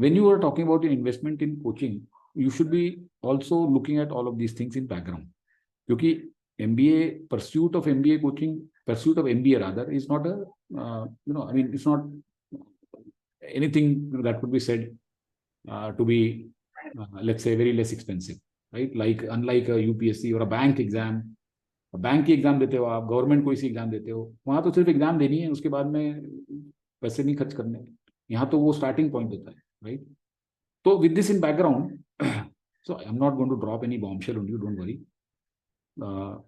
when you are talking about an investment in coaching, you should be also looking at all of these things in background. क्योंकि pursuit of MBA rather is not I mean it's not anything that could be said to be let's say very less expensive, right? Like unlike a UPSC or a bank exam. Bank की exam देते हो आप, government कोई सी exam देते हो, वहां तो सिर्फ एग्जाम देनी है, उसके बाद में पैसे नहीं खर्च करने. यहाँ तो वो स्टार्टिंग पॉइंट होता है, राइट? तो with this in background, so I am not going to drop any bombshell on you, don't worry,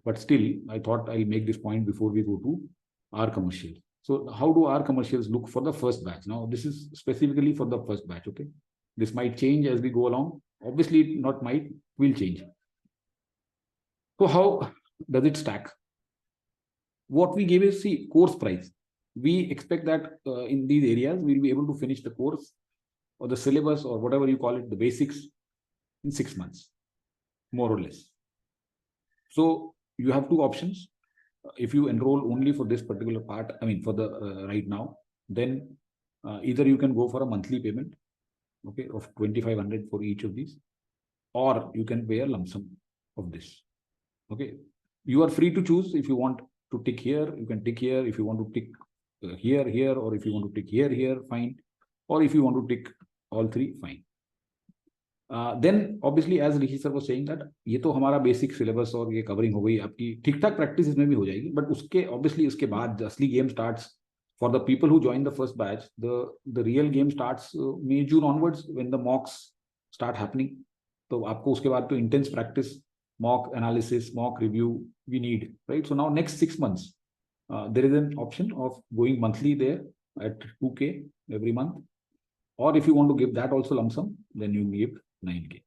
but still I thought I will make this point before we go to our commercial. So how do our commercials look for the first batch? Now this is specifically for the first batch. Okay, this might change as we go along, obviously not might, will change. So how does it stack? what we give is, see, course price. We expect that in these areas we'll be able to finish the course or the syllabus or whatever you call it, the basics, in 6 months, more or less. So you have two options. If you enroll only for this particular part, I mean for the right now, then either you can go for a monthly payment, okay, of 2,500 for each of these, or you can pay a lump sum of this. Okay, you are free to choose. If you want to tick here, you can tick here. If you want to tick here, or if you want to tick here, fine. Or if you want to tick all three, fine. Then obviously as Rishi sir was saying that ये तो हमारा basic syllabus और ये covering हो गई, आपकी ठीक ठाक प्रैक्टिस इसमें भी हो जाएगी, बट उसके ऑब्वियसली उसके बाद असली game starts for the people who join the first batch. The real game starts May, June onwards when the mocks start happening. तो आपको उसके बाद तो intense practice, mock analysis, mock review we need, right? So now next 6 months there is an option of going monthly there at 2K every month, or if you want to give that also lump sum, then you give 9K.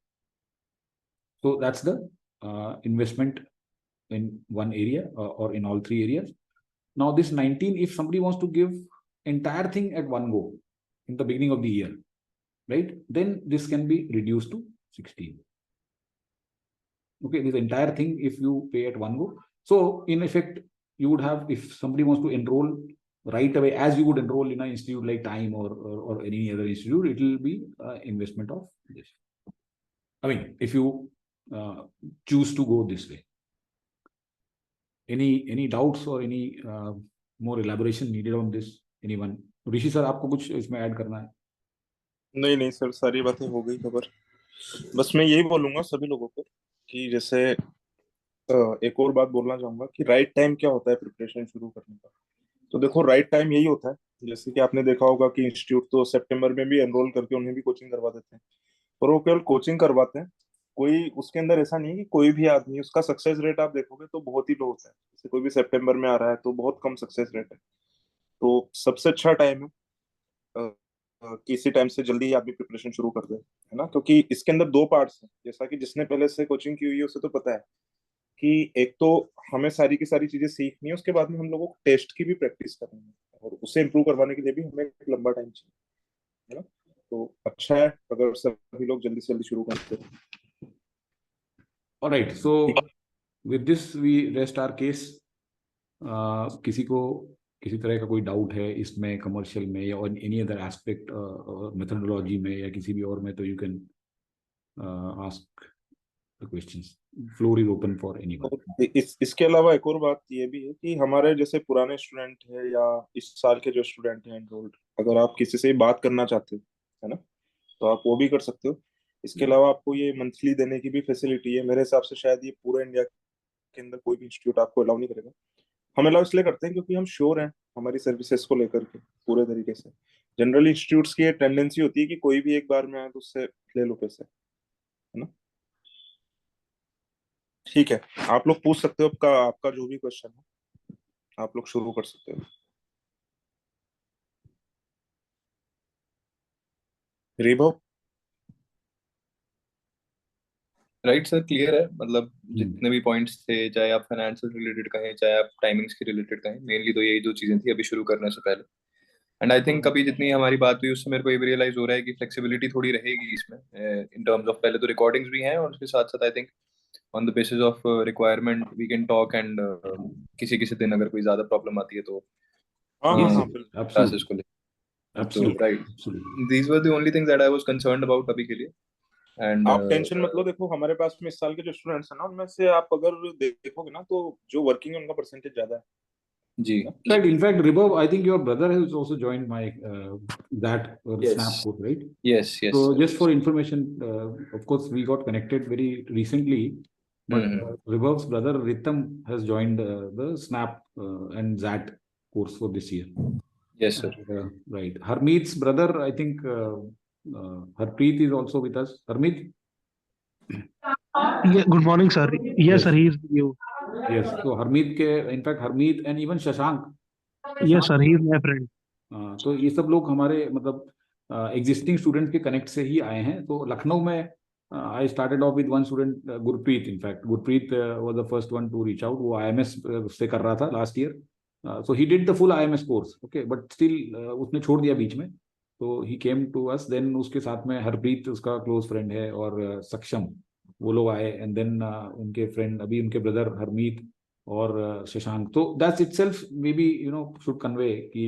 So that's the investment in one area or in all three areas. Now this 19, if somebody wants to give entire thing at one go in the beginning of the year, right, then this can be reduced to 16. Okay, this entire thing if you pay at one go. So in effect, you would have, if somebody wants to enroll right away, as you would enroll in an institute like Time or any other institute, it will be investment of this. I mean, if you choose to go this way. Any doubts or any more elaboration needed on this? Anyone? Rishi sir, आपको कुछ इसमें add करना है? नहीं sir, सारी बातें हो गई खबर. बस मैं यही बोलूंगा सभी लोगों को कि जैसे एक और बात बोलना चाहूंगा कि राइट टाइम क्या होता है प्रिपरेशन शुरू करने का. तो देखो, राइट टाइम यही होता है, जैसे कि आपने देखा होगा कि इंस्टीट्यूट तो सितंबर में भी एनरोल करके उन्हें भी कोचिंग करवा देते हैं, पर वो केवल कोचिंग करवाते हैं. कोई उसके अंदर ऐसा नहीं है कि कोई भी आदमी, उसका सक्सेस रेट आप देखोगे तो बहुत ही लो होता है. जैसे कोई भी सितंबर में आ रहा है तो बहुत कम सक्सेस रेट है. तो सबसे अच्छा टाइम है कि इसी टाइम से जल्दी ही आदमी प्रिपरेशन शुरू कर दे, है ना. क्योंकि इसके अंदर दो पार्ट्स हैं, जैसा कि जिसने पहले से कोचिंग की हुई है उसे तो पता है कि एक तो हमें सारी की सारी चीजें सीखनी है, उसके बाद में हम लोगों को टेस्ट की भी प्रैक्टिस करनी है, और उसे इम्प्रूव करवाने के लिए भी हमें एक लंबा टाइम चाहिए, है ना. तो अच्छा है अगर सभी लोग जल्दी से जल्दी शुरू करते हैं. Alright, so with this we rest our case. किसी को किसी तरह का कोई डाउट है इसमें, कमर्शियल में या एनी अदर एस्पेक्ट मेथोडोलॉजी में या किसी भी और में, तो you can ask the questions. Floor is open for anyone. इसके अलावा एक और बात ये भी है कि हमारे जैसे पुराने स्टूडेंट है या इस साल के जो स्टूडेंट हैं एनरोल्ड, अगर आप किसी से बात करना चाहते हो, है ना, तो आप वो भी कर सकते हो. इसके अलावा आपको ये मंथली देने की भी फैसिलिटी है. मेरे हिसाब से शायद ये पूरे इंडिया के अंदर कोई भी इंस्टीट्यूट आपको अलाउ नहीं करेगा. हम अलाउ इसलिए करते हैं क्योंकि हम श्योर हैं हमारी सर्विसेज को लेकर के पूरे तरीके से. जनरली इंस्टीट्यूट्स की टेंडेंसी होती है कि कोई भी एक बार में आए तो उससे ले लो पैसे, है ना. ठीक है, आप लोग पूछ सकते हो, आपका जो भी क्वेश्चन है आप लोग शुरू कर सकते हो. रिभव. राइट सर, क्लियर है. मतलब जितने भी पॉइंट्स थे, चाहे आप फाइनेंस से रिलेटेड कहें, चाहे आप टाइमिंग्स के रिलेटेड कहें, मेनली तो यही दो चीजें थी अभी शुरू करने से पहले. एंड आई थिंक अभी जितनी हमारी बात हुई उससे मेरे को ये भी रियलाइज हो रहा है कि फ्लेक्सिबिलिटी थोड़ी रहेगी इसमें, इन टर्म्स ऑफ पहले तो रिकॉर्डिंग्स भी हैं, और उसके साथ साथ I think on the basis of requirement we can talk, and किसी किसी दिन अगर कोई ज्यादा प्रॉब्लम आती है तो क्लासेस को ले. Right, these were the only things that I was concerned about अभी के लिए. एंड आप टेंशन मत लो. देखो, हमारे पास में इस साल के जो स्टूडेंट्स हैं ना, उनमें से आप अगर देखोगे ना तो जो वर्किंग है उनका परसेंटेज ज्यादा है. जी. In fact, Ribov, I think your brother has also joined my that Yes. Snap course, right? yes. So just for information, of course, we got connected very recently, but Ribov's brother Ritam has joined the Snap and Zat course for this year. Yes, sir. Right. Harmeet's brother, I think, Harpreet is also with us. Harmeet? Yeah, good morning, sir. Yes, sir, he is with you. Yes. So Harmeet के, in fact, Harmeet and even Shashank. Yes, sir, he is my friend. तो ये सब लोग हमारे मतलब existing student के connect से ही आए हैं. तो लखनऊ में I started off with one student, Gurpreet. In fact Gurpreet was the first one two reach out. वो IMS से कर रहा था last year, So he did the full IMS course, okay, but still उसने छोड़ दिया बीच में. तो he came to us. Then उसके साथ में हरप्रीत उसका क्लोज फ्रेंड है और सक्षम, वो लोग आए. एंड देन उनके फ्रेंड अभी उनके ब्रदर हरमीत और शशांक. तो that's itself maybe should convey कि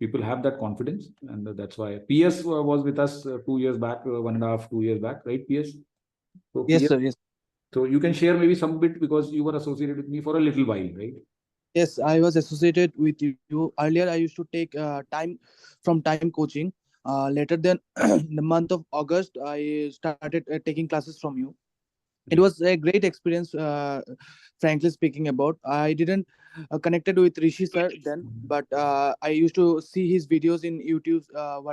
people have that confidence, and that's why PS was with us 2 years back, 1.5 2 years back, right PS? So Yes, PS, sir. Yes. so you can share maybe some bit because you were associated with me for a little while, right? Yes, I was associated with you. Earlier, I used to take time coaching. Later then, in the month of August, I started taking classes from you. It was a great experience, frankly speaking. About I didn't connected with Rishi sir then, but I used to see his videos in YouTube,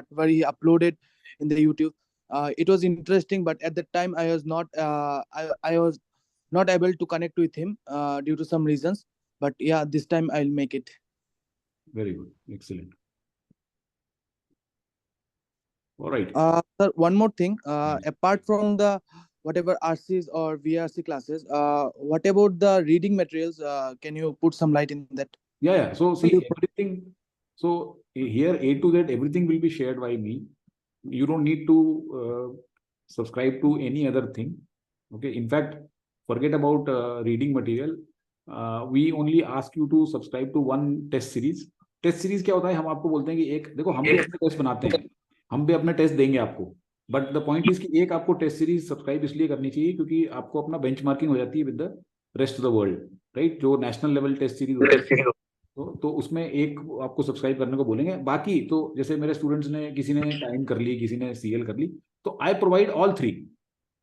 where he uploaded in the YouTube. It was interesting, but at that time I was not I was not able to connect with him due to some reasons. But yeah, this time I'll make it. Very good, excellent. All right. Sir, one more thing. Apart from the whatever RCs or VRC classes, what about the reading materials? Can you put some light in that? Yeah. So see everything. So here A to Z, everything will be shared by me. You don't need to subscribe to any other thing. Okay. In fact, forget about reading material. We only ask you to subscribe to one test series. Test series क्या होता है, हम आपको बोलते हैं कि एक देखो हम भी अपने टेस्ट बनाते हैं, हम भी अपने टेस्ट देंगे आपको, बट द पॉइंट इज कि एक आपको टेस्ट सीरीज सब्सक्राइब इसलिए करनी चाहिए क्योंकि आपको अपना बेंचमार्किंग हो जाती है with the rest of the world, right. जो नेशनल लेवल टेस्ट सीरीज होती है तो उसमें एक आपको सब्सक्राइब करने को बोलेंगे. बाकी तो जैसे मेरे स्टूडेंट्स ने किसी ने टाइम कर ली, किसी ने सीएल कर ली, तो I provide all three,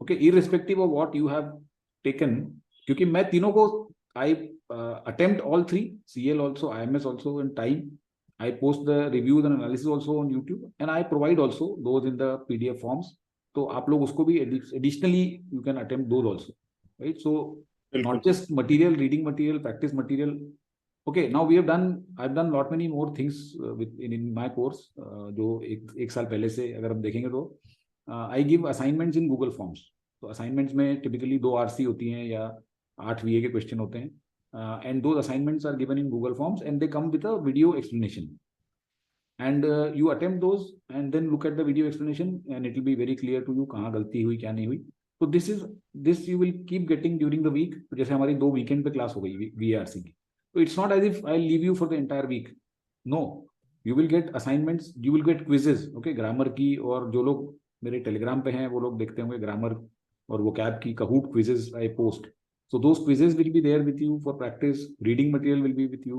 okay, irrespective of what you have taken, क्योंकि मैं तीनों को आई attempt all three, CL also, IMS also, and time. I post the reviews and analysis also on YouTube, and I provide also those in the PDF forms. So आप लोग उसको भी additionally you can attempt those also, right? So not just material, reading material, practice material. Okay, now I've done lot many more things in my course. जो एक साल पहले से अगर हम देखेंगे तो I give assignments in Google Forms. तो assignments में typically 2 RC होती हैं या 8 VA के क्वेश्चन होते हैं. And those assignments are given in Google Forms and they come with a video explanation. And you attempt those and then look at the video explanation and it will be very clear to you कहाँ गलती हुई क्या नहीं हुई. So this you will keep getting during the week. जैसे हमारी 2 weekend पे class हो गई VARC की. So it's not as if I'll leave you for the entire week. No, you will get assignments, you will get quizzes, okay, grammar की. और जो लोग मेरे टेलीग्राम पे हैं वो लोग देखते होंगे ग्रामर और vocab की Kahoot quizzes I post. So those quizzes will be there with you for practice. Reading material will be with you.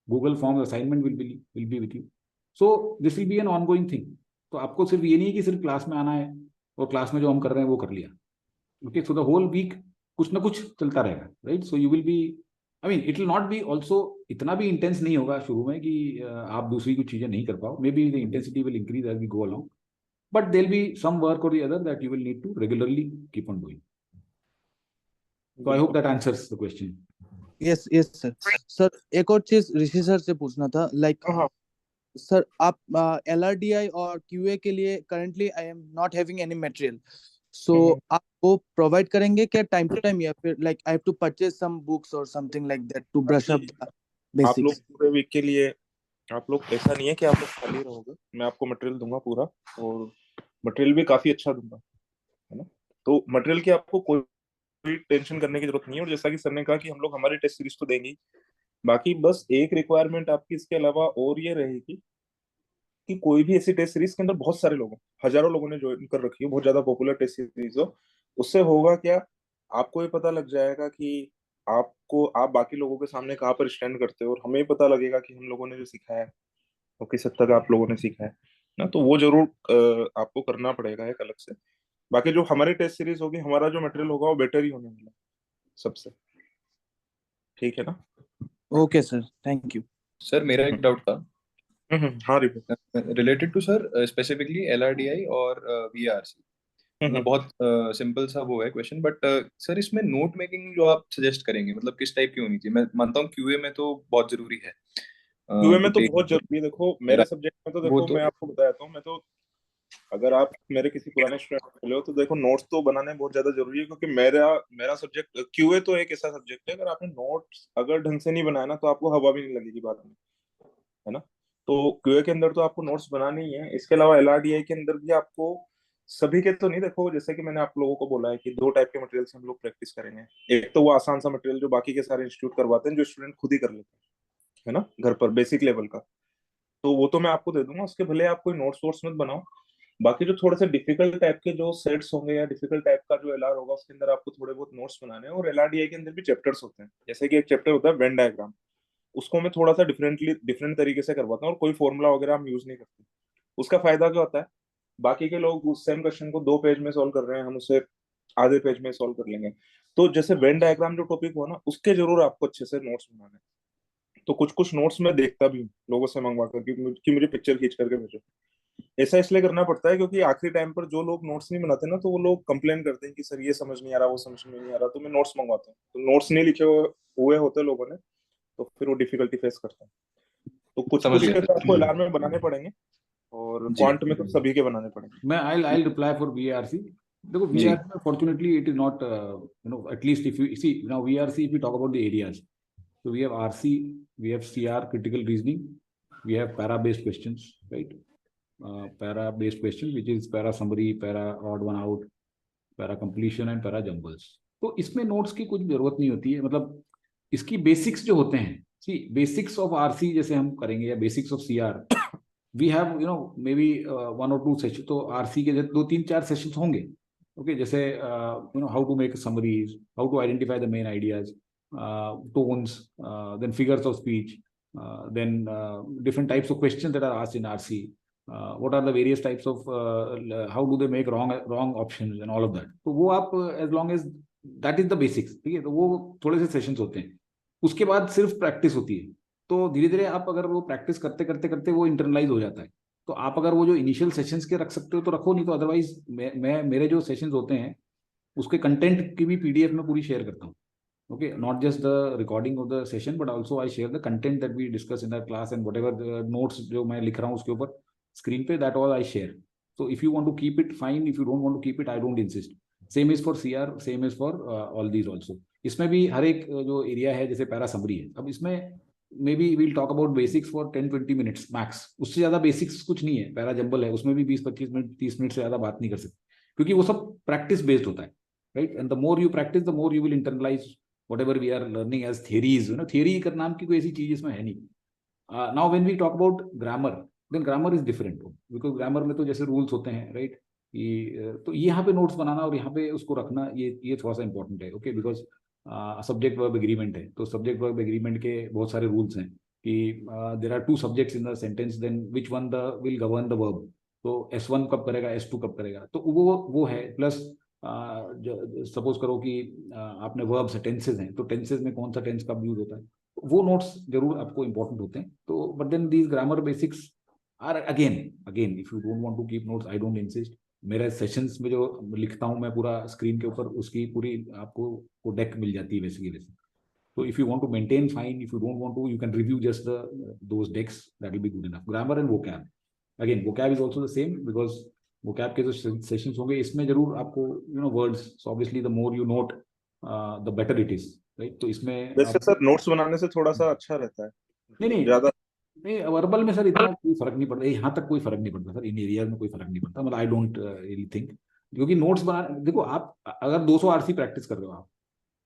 Google Forms assignment will be with you. So this will be an ongoing thing. तो आपको सिर्फ ये नहीं कि सिर्फ class में आना है और क्लास में जो हम कर रहे हैं वो कर लिया. Okay, so the whole week कुछ ना कुछ चलता रहेगा, right? So you will be, I mean, it will not be also इतना भी intense नहीं होगा शुरू में कि आप दूसरी कुछ चीजें नहीं कर पाओ. Maybe the intensity will increase as we go along, but there'll be some work or the other that you will need to regularly keep on doing. So I hope that answers the question. Yes, sir. Sir, एक और चीज ऋषि sir से पूछना था, like sir आप LRDI और QA के लिए currently I am not having any material, so आप वो provide करेंगे क्या टाइम टू टाइम या फिर like I have to purchase some books or something like that to brush up the basics? आप लोग पूरे वीक के लिए आप लोग ऐसा नहीं है कि आप लोग खाली रहोगे, मैं आपको मटेरियल दूंगा पूरा और मटेरियल भी काफी अच्छा दूंगा, है ना. तो मटेरियल की आपको कोई टेंशन करने की जरूरत नहीं है. और जैसा कि सर ने कहा कि हम लोग हमारी टेस्ट सीरीज तो देंगे, बाकी बस एक रिक्वायरमेंट आपकी इसके अलावा और ये रहेगी कि कोई भी ऐसी टेस्ट सीरीज के अंदर बहुत सारे लोग, हजारों लोगों ने ज्वाइन कर रखी है, बहुत ज्यादा पॉपुलर टेस्ट सीरीज हो, उससे होगा क्या, आपको ये पता लग जाएगा कि आप बाकी लोगों के सामने कहाँ पर स्टैंड करते हो, और हमें पता लगेगा कि हम लोगों ने जो सीखा है वो किस हद तक आप लोगों ने सीखा है ना. तो वो जरूर आपको करना पड़ेगा एक अलग से. बाकी जो हमारी टेस्ट सीरीज होगी, हमारा जो मटेरियल होगा वो बेटर ही होने वाला सबसे. ठीक है ना. Okay sir, thank you. Sir मेरा एक डाउट था हाँ related to sir specifically LRDI और VRC. मतलब बहुत सिंपल सा वो है क्वेश्चन, बट सर इसमें नोट मेकिंग जो आप सजेस्ट करेंगे मतलब किस टाइप की होनी चाहिए? मैं मानता हूँ QA में तो बहुत जरूरी है. QA में तो बहुत जरूरी है. देखो मेरे सब्जेक्ट में तो देखो मैं आपको बताता हूँ, मैं तो अगर आप मेरे किसी पुराने स्टूडेंट हो तो देखो नोट्स तो बनाने बहुत ज्यादा जरूरी है, क्योंकि मेरा सब्जेक्ट QA तो एक ऐसा सब्जेक्ट है, अगर आपने नोट्स अगर ढंग से नहीं बनाया ना तो आपको हवा भी नहीं लगेगी बाद में. है ना। तो क्यूए के अंदर तो आपको नोट्स बनाने ही है, इसके अलावा एलआरडीआई के अंदर भी आपको सभी के तो नहीं, देखो जैसे कि मैंने आप लोगों को बोला है कि दो टाइप के मटेरियल से हम लोग प्रैक्टिस करेंगे। एक तो वो आसान सा मटेरियल जो बाकी के सारे इंस्टीट्यूट करवाते हैं, जो स्टूडेंट खुद ही कर लेते हैं, है ना, घर पर बेसिक लेवल का, तो वो तो मैं आपको दे दूंगा, उसके भले आप कोई नोट्स वोट्स मत बनाओ। बाकी जो थोड़े से डिफिकल्ट टाइप के जो सेट्स होंगे या डिफिकल्ट टाइप का जो एलआर होगा, उसके अंदर आपको थोड़े बहुत नोट्स बनाने हैं। और एलआरडीआई के अंदर भी चैप्टर्स होते हैं, जैसे कि एक चैप्टर होता है वेन डायग्राम, उसको मैं थोड़ा सा डिफरेंट तरीके से करवाता हूँ, और कोई फॉर्मूला वगैरह हम यूज नहीं करते। उसका फायदा क्या होता है, बाकी के लोग उस सेम क्वेश्चन को 2 पेज में सॉल्व कर रहे हैं, हम उसे आधे पेज में सॉल्व कर लेंगे। तो जैसे वेन डायग्राम जो टॉपिक हो ना, उसके जरूर आपको अच्छे से नोट्स बनाने हैं। तो कुछ कुछ नोट्स मैं देखता भी हूँ लोगों से मंगवा कर कि मुझे पिक्चर खींच करके भेजो। ऐसा इसलिए करना पड़ता है क्योंकि आखिरी टाइम पर जो लोग नोट्स नहीं बनाते ना, तो वो लोग कंप्लेन करते हैं कि सर ये समझ नहीं आ रहा, वो समझ में नहीं आ रहा, तो मैं नोट्स मंगवाता हूँ। तो नोट्स नहीं लिखे हुए होते लोगों ने, तो फिर वो डिफिकल्टी फेस करते हैं। तो कुछ समझ कुछ गया के तो सर। आपको एलआर में बनाने पड़ेंगे, और जी क्वांट में तो सभी के बनाने पड़ेंगे। मैं I'll reply for VRC. देखो जी VRC में fortunately it is not at least if you see now VRC, if we talk about the areas, so we have RC, we have CR critical reasoning, we have para based questions, right? Para based question which is para summary, para odd one out, para completion and para jumbles. तो इसमें notes की कुछ जरूरत नहीं होती है, मतलब इसकी बेसिक्स जो होते हैं, सी बेसिक्स ऑफ आरसी जैसे हम करेंगे या basics of CR, we have maybe 1 or 2 session, तो आरसी के 2-3-4 सेशंस होंगे। ओके, जैसे how to make summaries, how to identify the main ideas, tones, then figures of speech, then different types of questions that are asked in RC, what are the various types of how do they make wrong options and all of that. तो वो आप as long as that is the basics, ठीक है, तो वो थोड़े से sessions होते हैं। उसके बाद सिर्फ प्रैक्टिस होती है। तो धीरे धीरे आप अगर वो प्रैक्टिस करते करते करते वो इंटरनलाइज हो जाता है। तो आप अगर वो जो इनिशियल सेशंस के रख सकते हो तो रखो, नहीं तो अदरवाइज मैं मेरे जो सेशंस होते हैं उसके कंटेंट की भी पीडीएफ में पूरी शेयर करता हूँ। Okay, not just the recording of the session but also I share the content that we discuss in the class and whatever notes जो मैं लिख रहा हूँ उसके ऊपर स्क्रीन पे, that all I share. So if you want to keep it, fine. If you don't want to keep it, I don't insist. Same is for CR, same is for all these also. इसमें भी हर एक जो area है, जैसे para summary है, अब इसमें maybe we'll talk about basics for 10-20 minutes max, उससे ज्यादा बेसिक्स कुछ नहीं है। पैरा जंबल है, उसमें भी 20-25 मिनट 30 मिनट से ज्यादा बात नहीं कर सकते, क्योंकि वो सब प्रैक्टिस बेस्ड होता है, right. And the more you practise the more you will internalise whatever we are learning as theories. Theory कर नाम की कोई ऐसी चीज इसमें है नहीं। Now when we talk about grammar, then grammar is different, because grammar में तो जैसे रूल्स होते हैं, राइट, तो यहाँ पे नोट्स बनाना और यहाँ पे उसको रखना, ये थोड़ा सा इंपॉर्टेंट है। Okay, because subject verb agreement है, तो सब्जेक्ट वर्ब एग्रीमेंट के बहुत सारे रूल्स हैं कि there are 2 subjects in the sentence, then which one the will govern the verb, तो S1 कब करेगा, S2 कब करेगा, तो वो है। प्लस सपोज करो कि आपने वर्ब्स है, टेंसेज हैं, तो टेंसेज में कौन सा टेंस कब यूज होता है, वो नोट्स जरूर आपको इंपॉर्टेंट होते हैं। तो but then these grammar basics are again if you don't want to keep notes, I don't insist. मेरे सेशंस में जो लिखता हूँ मैं पूरा स्क्रीन के ऊपर, उसकी पूरी आपको डेक मिल जाती है basically. So if you want to maintain, fine. If you don't want to, you can review just those decks. That will be good enough. Grammar and vocab. Again, vocab is also the same because vocab के जो sessions होंगे इसमें जरूर आपको words. So obviously the more you note, the better it is, right? तो इसमें वैसे sir notes बनाने से थोड़ा सा अच्छा रहता है, नहीं ज्यादा नहीं, वर्बल में सर इतना कोई फर्क नहीं पड़ता, यहाँ तक कोई फर्क नहीं पड़ता सर, इन एरिया में कोई फर्क नहीं पड़ता, मतलब आई डोंट रियली थिंक। क्योंकि नोट्स बना, देखो आप अगर 200 आरसी प्रैक्टिस कर रहे हो आप,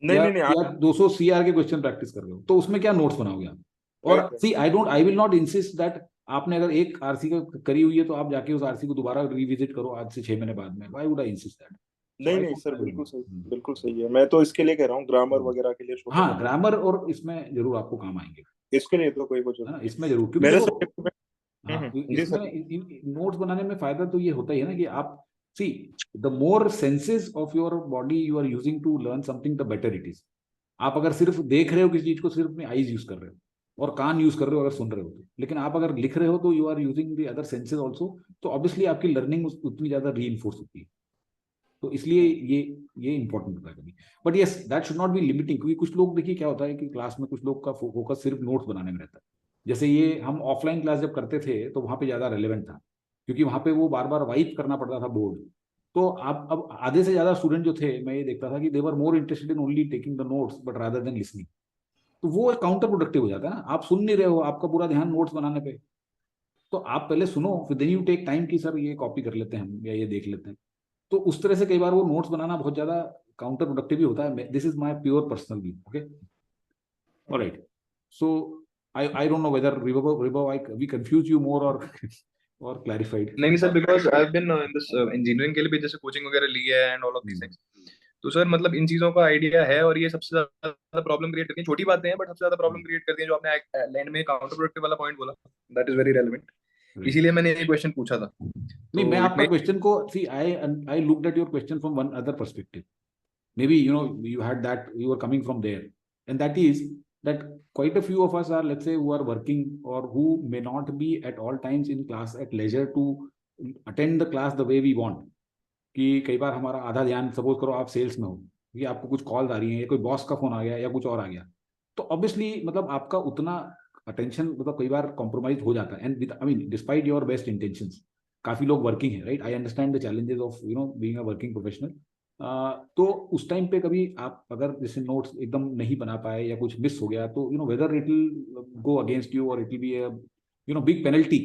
नहीं, या 200 सीआर के क्वेश्चन प्रैक्टिस कर रहे हो, तो उसमें क्या नोट्स बनाओगे आप? और see I will not insist that आपने अगर एक आरसी का करी हुई है तो आप जाके उस आरसी को दोबारा रिविजिट करो आज से 6 महीने बाद में। Why would I insist that? नहीं सर, बिल्कुल सही है। मैं तो इसके लिए कह रहा हूँ, ग्रामर वगैरह के लिए छोटे हाँ, ग्रामर और इसमें जरूर आपको काम आएंगे, इसके लिए तो कोई कुछ है ना, इसमें जरूर, क्योंकि मेरे देखो, सब्जेक्ट में। हाँ, जी सर। इसमें नोट्स बनाने में फायदा तो ये होता ही है ना कि आप see the more senses of your body you are using to learn something, the better it is. आप अगर सिर्फ देख रहे हो किसी चीज को, सिर्फ अपनी आईज यूज कर रहे हो और कान यूज कर रहे हो अगर सुन रहे हो तो, लेकिन आप अगर लिख रहे हो तो you are using the other senses also, तो ऑब्वियसली आपकी लर्निंग उतनी ज्यादा री इन्फोर्स होती है। तो इसलिए ये इंपॉर्टेंट होता है कभी। But yes, that should not B limiting, क्योंकि कुछ लोग, देखिए क्या होता है कि क्लास में कुछ लोग का फोकस सिर्फ नोट्स बनाने में रहता है। जैसे ये हम ऑफलाइन क्लास जब करते थे तो वहां पे ज्यादा रेलेवेंट था, क्योंकि वहां पे वो बार बार वाइप करना पड़ता था बोर्ड। तो आप अब आधे से ज्यादा स्टूडेंट जो थे, मैं ये देखता था कि they were more interested in only taking the notes but rather than listening. तो वो काउंटर प्रोडक्टिव हो जाता है ना, आप सुन नहीं रहे हो, आपका पूरा ध्यान नोट्स बनाने पे। तो आप पहले सुनो, फिर देन यू टेक टाइम कि सर ये कॉपी कर लेते हैं हम, या ये देख लेते हैं। तो उस तरह से कई बार वो नोट्स बनाना बहुत ज्यादा काउंटर प्रोडक्टिव भी होता है। This is my pure personal view. Okay, alright. So I don't know whether Vibhav, we confuse you more or clarified. नहीं sir, because I have been in this engineering के लिए भी जैसे कोचिंग वगैरह ली है and all of this things. तो sir मतलब इन चीजों का आइडिया है, और ये सबसे ज्यादा प्रॉब्लम क्रिएट करती है। छोटी बातें हैं बट सबसे ज्यादा प्रॉब्लम क्रिएट करती है, जो आपने लैंड में काउंटर प्रोडक्टिव वाला पॉइंट बोला, दैट इज वेरी रेलेवेंट। इसीलिए मैंने ये क्वेश्चन पूछा था। नहीं, मैं आपका क्वेश्चन को I looked at your question from one other perspective. Maybe you had that, you were coming from there, and that is that quite a few of us are, let's say, who are working or who may not be at all times in class at leisure to attend the class the way we want. कि कई बार हमारा आधा ध्यान, suppose करो आप sales में हो, कि आपको कुछ कॉल आ रही है या कोई बॉस का फोन आ गया या कुछ और आ गया, तो ऑब्वियसली मतलब आपका उतना अटेंशन मतलब कई बार कॉम्प्रोमाइज हो जाता है। And I mean despite your best intentions, काफी लोग वर्किंग है, right? I understand the challenges of being a working professional. तो उस टाइम पे कभी आप अगर जैसे नोट्स एकदम नहीं बना पाए या कुछ मिस हो गया, तो whether it will go against you और it will be a big penalty,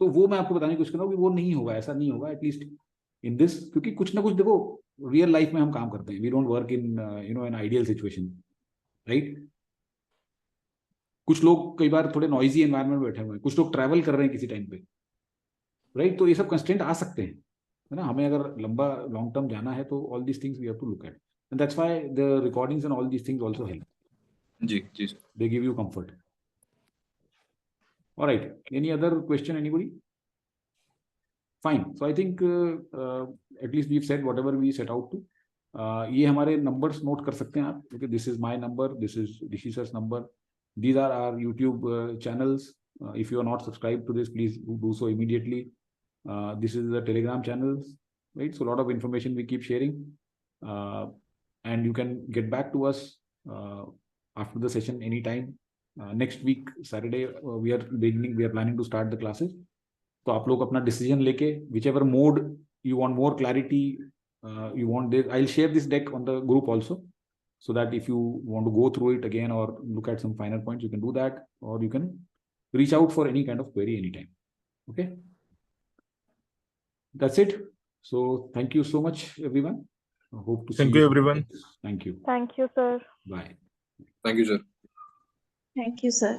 तो वो मैं आपको बताने की कोशिश कर रहा हूँ कि वो नहीं होगा, ऐसा नहीं होगा एटलीस्ट इन दिस। क्योंकि कुछ ना कुछ देखो, रियल लाइफ में हम काम करते हैं, we don't work in an ideal situation, right? कुछ लोग कई बार थोड़े नॉइजी एनवायरनमेंट में बैठे हुए हैं, कुछ लोग ट्रैवल कर रहे हैं किसी टाइम पे, राइट? तो ये सब कंस्ट्रेंट आ सकते हैं, है ना? हमें अगर लंबा लॉन्ग टर्म जाना है तो all these things we have to look at, and that's why the recordings and all these things also help. जी जी sir, they give you comfort. Alright, any other question, anybody? Fine. So I think at least we have said whatever we set out to. ये हमारे numbers note कर सकते हैं आप, क्योंकि this is my number, this is Rishi sir's number, these are our YouTube channels. If you are not subscribed to this, please do so immediately. This is the Telegram channels, right? So a lot of information we keep sharing, and you can get back to us after the session anytime. Next week Saturday we are planning to start the classes. तो आप लोग अपना decision लेके, whichever mode you want more clarity, you want this, I'll share this deck on the group also, so that if you want to go through it again or look at some finer points, you can do that, or you can reach out for any kind of query anytime. Okay, that's it. So thank you so much everyone. I hope to see Thank you, everyone. Thank you. Thank you, sir. Bye. Thank you sir. Thank you, sir.